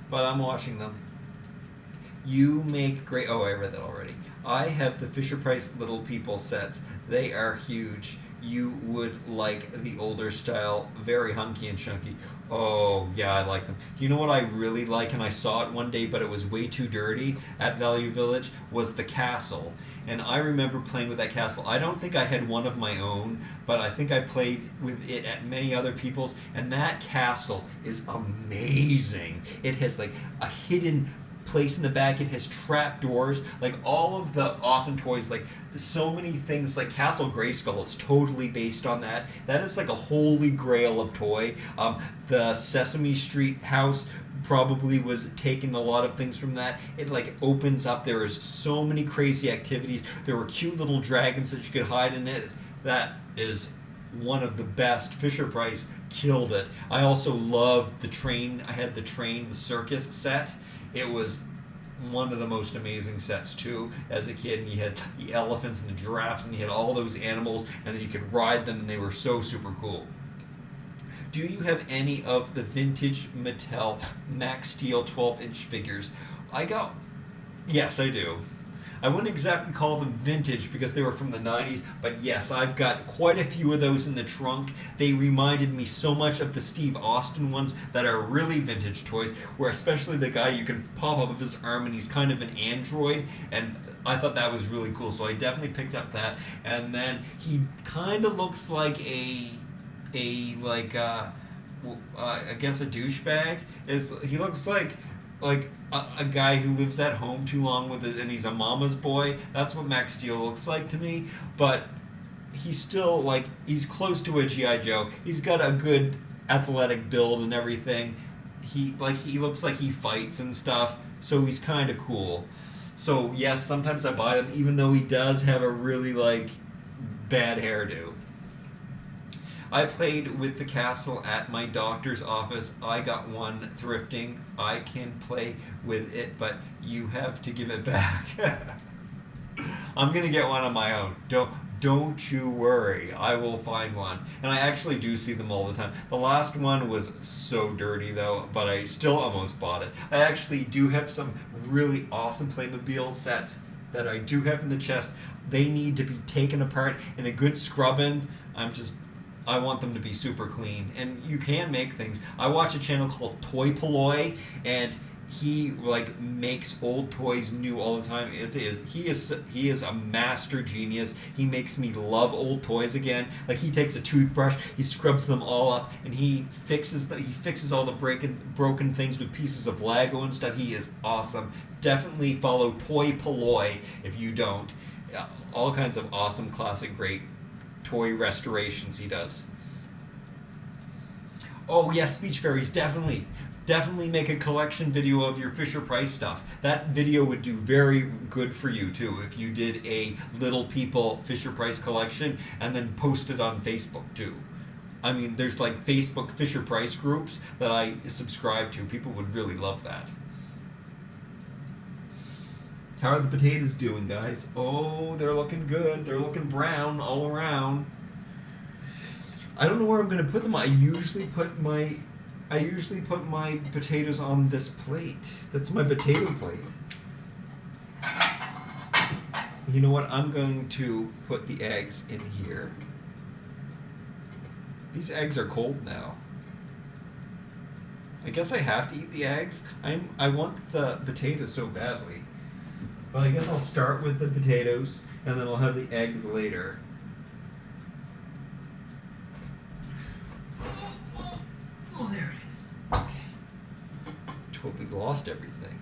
A: but I'm watching them. You make great... Oh, I read that already. I have the Fisher-Price Little People sets. They are huge. You would like the older style, very hunky and chunky. Oh, yeah, I like them. You know what I really like, and I saw it one day, but it was way too dirty at Value Village, was the castle. And I remember playing with that castle. I don't think I had one of my own, but I think I played with it at many other people's, and that castle is amazing. It has like a hidden place in the back. It has trap doors, like all of the awesome toys, like so many things. Like Castle Grayskull is totally based on that. That is like a holy grail of toy. The Sesame Street house probably was taking a lot of things from that. It like opens up. There is so many crazy activities. There were cute little dragons that you could hide in it. That is one of the best. Fisher-Price killed it. I also loved the train. I had the train, the circus set. It was one of the most amazing sets too as a kid, and you had the elephants and the giraffes and you had all those animals, and then you could ride them, and they were so super cool. Do you have any of the vintage Mattel Max Steel 12-inch figures? Yes, I do. I wouldn't exactly call them vintage because they were from the 90s, but yes, I've got quite a few of those in the trunk. They reminded me so much of the Steve Austin ones that are really vintage toys, where especially the guy, you can pop up of his arm and he's kind of an android, and I thought that was really cool, so I definitely picked up that. And then he kind of looks like I guess a douchebag. He looks like a guy who lives at home too long with it, and he's a mama's boy. That's what Max Steel looks like to me. But he's still he's close to a G.I. Joe. He's got a good athletic build and everything. He looks like he fights and stuff. So he's kind of cool. So yes, sometimes I buy them, even though he does have a really bad hairdo. I played with the castle at my doctor's office. I got one thrifting. I can play with it, but you have to give it back. I'm gonna get one on my own. Don't you worry. I will find one. And I actually do see them all the time. The last one was so dirty though, but I still almost bought it. I actually do have some really awesome Playmobil sets that I do have in the chest, they need to be taken apart and a good scrubbing. I want them to be super clean. And you can make things. I watch a channel called Toy Polloy, and he like makes old toys new all the time. He is a master genius. He makes me love old toys again. Like, he takes a toothbrush, he scrubs them all up, and he fixes all the broken things with pieces of Lego and stuff. He is awesome. Definitely follow Toy Polloy if you don't. All kinds of awesome, classic, great toy restorations he does. Oh yes, Speech Fairies, definitely make a collection video of your Fisher-Price stuff. That video would do very good for you too if you did a Little People Fisher-Price collection and then post it on Facebook too. I mean, there's like Facebook Fisher-Price groups that I subscribe to. People would really love that. How are the potatoes doing, guys? Oh, they're looking good. They're looking brown all around. I don't know where I'm going to put them. I usually put my potatoes on this plate. That's my potato plate. You know what? I'm going to put the eggs in here. These eggs are cold now. I guess I have to eat the eggs. I want the potatoes so badly. But I guess I'll start with the potatoes, and then I'll have the eggs later. Oh, there it is. Okay. Totally lost everything.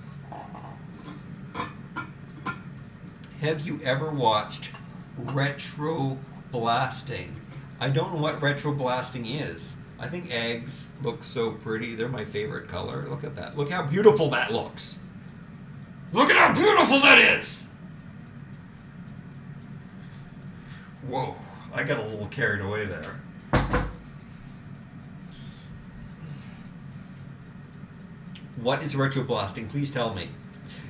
A: Have you ever watched retro blasting? I don't know what retro blasting is. I think eggs look so pretty. They're my favorite color. Look at that. Look how beautiful that looks. Look at how beautiful that is! Whoa, I got a little carried away there. What is retroblasting? Please tell me.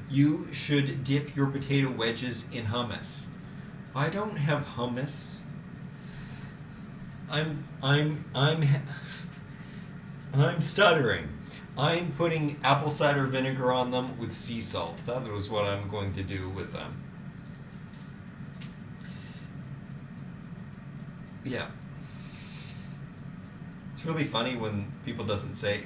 A: You should dip your potato wedges in hummus. I don't have hummus. I'm stuttering. I'm putting apple cider vinegar on them with sea salt. That was what I'm going to do with them. Yeah. It's really funny when people don't say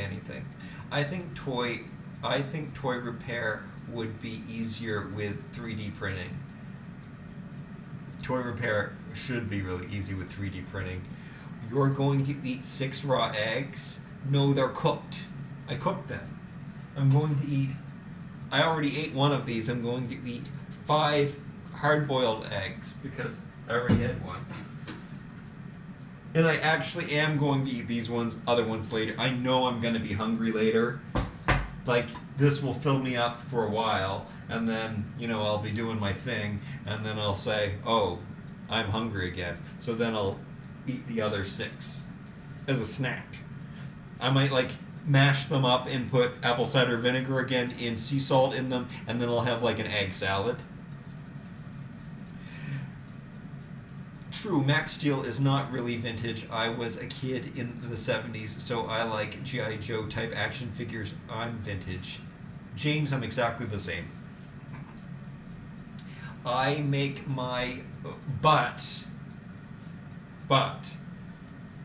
A: anything. I think toy repair would be easier with 3D printing. Toy repair should be really easy with 3D printing. You're going to eat 6 raw eggs? No, they're cooked. I cooked them. I already ate one of these. I'm going to eat 5 hard-boiled eggs because I already had one. And I actually am going to eat these other ones later. I know I'm going to be hungry later. Like, this will fill me up for a while, and then, I'll be doing my thing, and then I'll say, oh, I'm hungry again. So then I'll eat the other 6 as a snack. I might mash them up and put apple cider vinegar again in sea salt in them, and then I'll have an egg salad. True, Max Steel is not really vintage. I was a kid in the 70s, so I like G.I. Joe type action figures. I'm vintage. James, I'm exactly the same. I make my but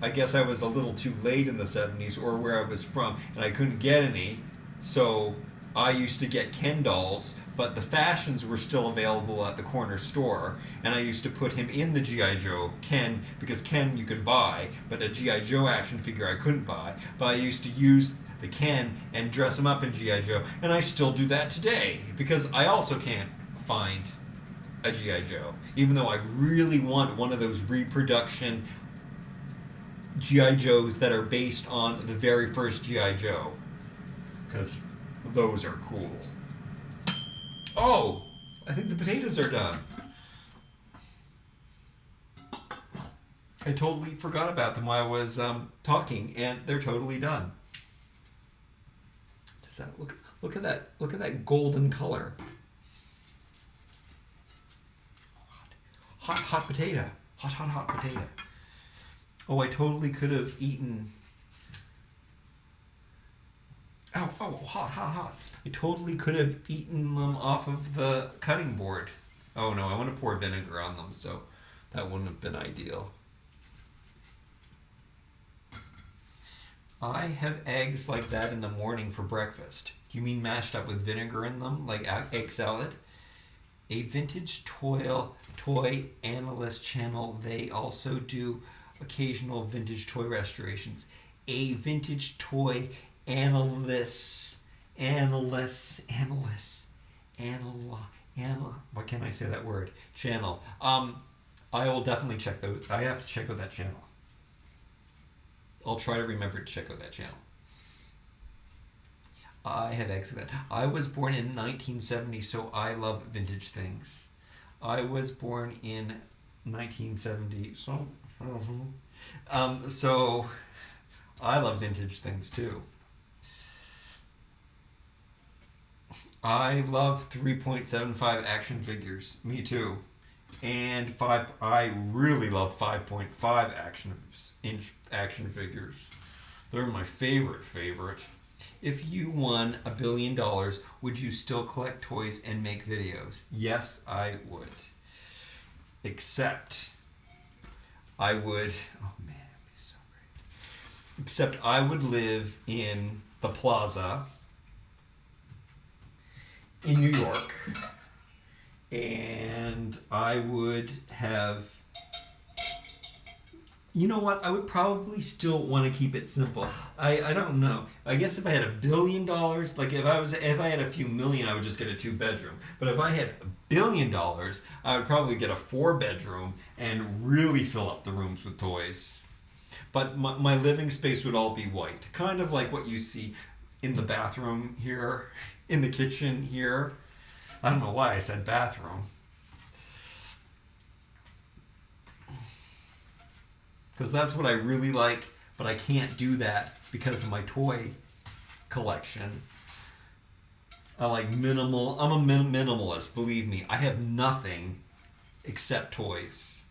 A: I guess I was a little too late in the 70s or where I was from, and I couldn't get any, so I used to get Ken dolls, but the fashions were still available at the corner store, and I used to put him in the G.I. Joe Ken, because Ken you could buy, but a G.I. Joe action figure I couldn't buy, but I used to use the Ken and dress him up in G.I. Joe, and I still do that today, because I also can't find a G.I. Joe, even though I really want one of those reproduction G.I. Joes that are based on the very first G.I. Joe, because those are cool. Oh, I think the potatoes are done. I totally forgot about them while I was talking, and they're totally done. Does that look at that? Look at that golden color. Hot potato. Hot potato. Oh, I totally could have eaten Ow, oh, hot, hot, hot. I totally could have eaten them off of the cutting board. Oh no, I want to pour vinegar on them, so that wouldn't have been ideal. I have eggs like that in the morning for breakfast. You mean mashed up with vinegar in them, like egg salad? A vintage toy analyst channel. They also do occasional vintage toy restorations. A vintage toy what can I say that word? Channel. I will definitely check those. I have to check out that channel. I'll try to remember to check out that channel. I have eggs like that. I was born in 1970, so I love vintage things. I was born in 1970, so I love vintage things too. I love 3.75 action figures. Me too. And I really love 5.5 inch action figures. They're my favorite. If you won $1 billion, would you still collect toys and make videos? Yes, I would. Except I would, oh man, it'd be so great. Except I would live in the Plaza in New York, and I would have, you know what, I would probably still want to keep it simple. I don't know. I guess if I had $1 billion, like if I had a few million, I would just get a 2-bedroom. But if I had $1 billion, I would probably get a 4-bedroom and really fill up the rooms with toys. But my living space would all be white, kind of like what you see in the bathroom here, in the kitchen here. I don't know why I said bathroom. Because that's what I really like, but I can't do that because of my toy collection. I like minimal. I'm a minimalist, believe me. I have nothing except toys.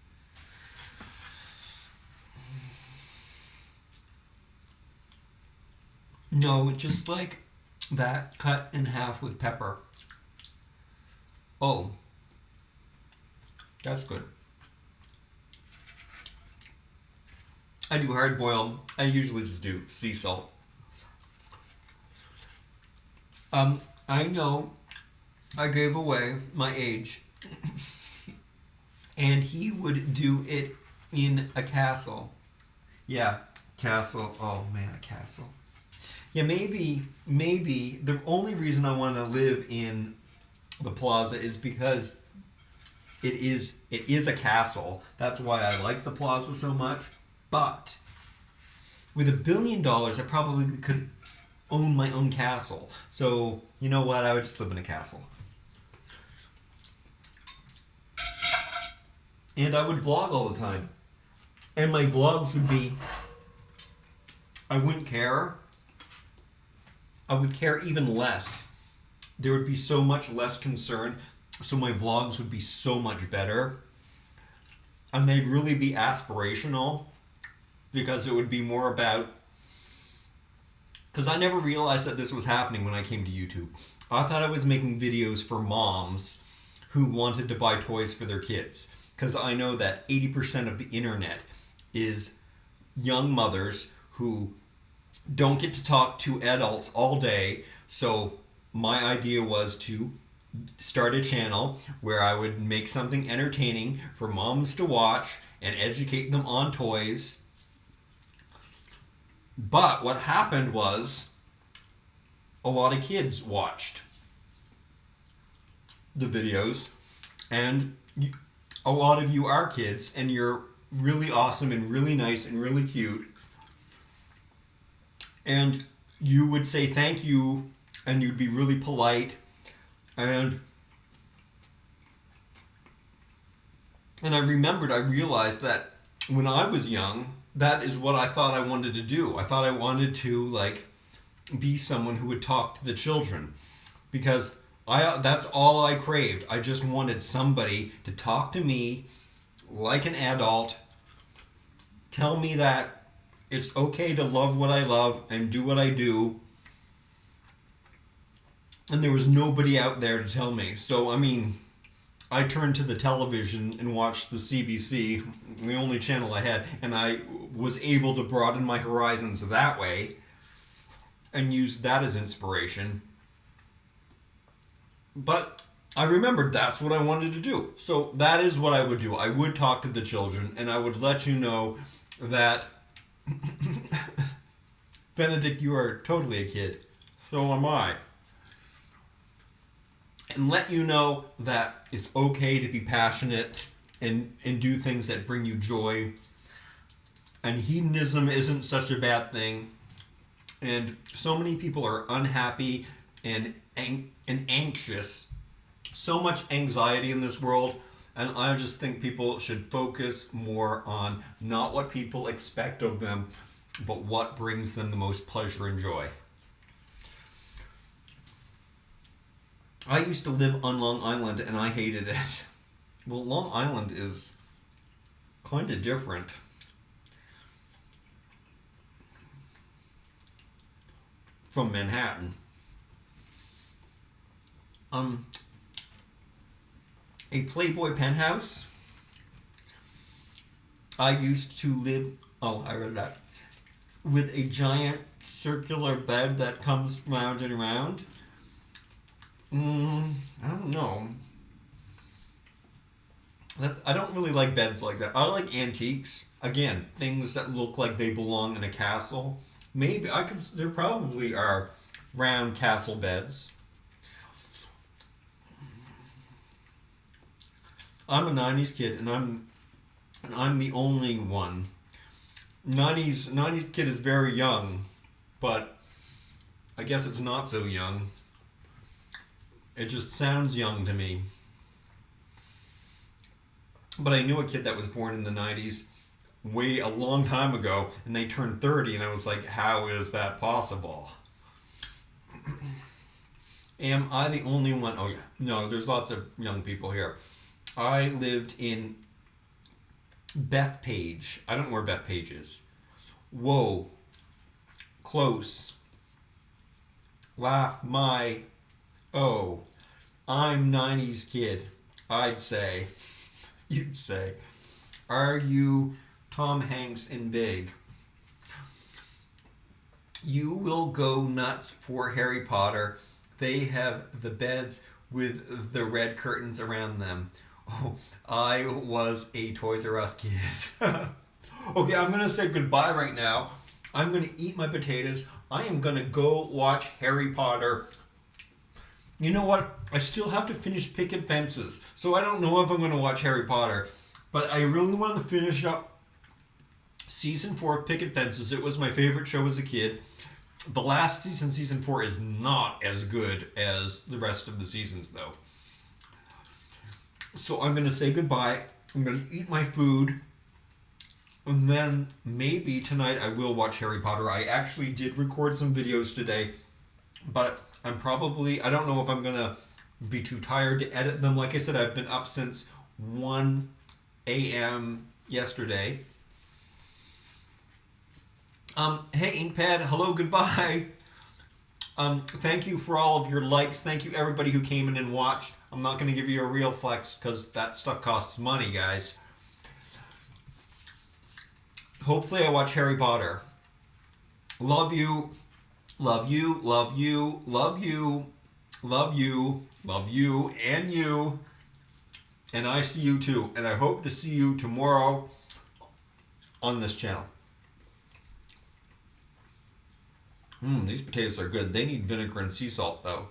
A: No, just like that cut in half with pepper. Oh, that's good. I do hard boil. I usually just do sea salt. I know I gave away my age, and he would do it in a castle. Yeah, castle. Oh man, a castle. Yeah, maybe the only reason I want to live in the Plaza is because it is a castle. That's why I like the Plaza so much. But with $1 billion, I probably could own my own castle. So you know what? I would just live in a castle. And I would vlog all the time. And my vlogs would be, I wouldn't care. I would care even less. There would be so much less concern. So my vlogs would be so much better. And they'd really be aspirational. Because it would be more about, because I never realized that this was happening when I came to YouTube. I thought I was making videos for moms who wanted to buy toys for their kids. Because I know that 80% of the internet is young mothers who don't get to talk to adults all day. So my idea was to start a channel where I would make something entertaining for moms to watch and educate them on toys. But what happened was a lot of kids watched the videos, and a lot of you are kids, and you're really awesome and really nice and really cute, and you would say thank you, and you'd be really polite, and I realized that when I was young, that is what I thought I wanted to do. I thought I wanted to be someone who would talk to the children, because that's all I craved. I just wanted somebody to talk to me like an adult, tell me that it's okay to love what I love and do what I do, And there was nobody out there to tell me. So, I mean, I turned to the television and watched the CBC, the only channel I had, and I was able to broaden my horizons that way and use that as inspiration. But I remembered that's what I wanted to do. So that is what I would do. I would talk to the children and I would let you know that Benedict, you are totally a kid. So am I. And let you know that it's okay to be passionate and do things that bring you joy. And hedonism isn't such a bad thing. And so many people are unhappy and anxious. So much anxiety in this world. And I just think people should focus more on not what people expect of them, but what brings them the most pleasure and joy. I used to live on Long Island and I hated it. Well, Long Island is kind of different. From Manhattan. A Playboy penthouse. I used to live, oh, I read that, with a giant circular bed that comes round and around. I don't know. I don't really like beds like that. I like antiques. Again, things that look like they belong in a castle. Maybe there probably are round castle beds. I'm a 90s kid and I'm the only one. 90s kid is very young, but I guess it's not so young. It just sounds young to me. But I knew a kid that was born in the 90s a long time ago, and they turned 30, and I was like, how is that possible? Am I the only one? Oh, yeah. No, there's lots of young people here. I lived in Bethpage. I don't know where Bethpage is. Whoa. Close. Laugh my... Oh. I'm 90s kid. I'd say. You'd say. Are you Tom Hanks in Big? You will go nuts for Harry Potter. They have the beds with the red curtains around them. Oh, I was a Toys R Us kid. Okay, I'm going to say goodbye right now. I'm going to eat my potatoes. I am going to go watch Harry Potter. You know what? I still have to finish Picket Fences, so I don't know if I'm going to watch Harry Potter. But I really want to finish up season 4 of Picket Fences. It was my favorite show as a kid. The last season, season 4, is not as good as the rest of the seasons, though. So I'm going to say goodbye. I'm going to eat my food. And then maybe tonight I will watch Harry Potter. I actually did record some videos today, but I don't know if I'm going to be too tired to edit them. Like I said, I've been up since 1 a.m. yesterday. Hey, Inkpad. Hello, goodbye. Thank you for all of your likes. Thank you, everybody who came in and watched. I'm not going to give you a real flex because that stuff costs money, guys. Hopefully I watch Harry Potter. Love you. Love you, love you, love you, love you, love you, and you. And I see you too. And I hope to see you tomorrow on this channel. These potatoes are good. They need vinegar and sea salt though.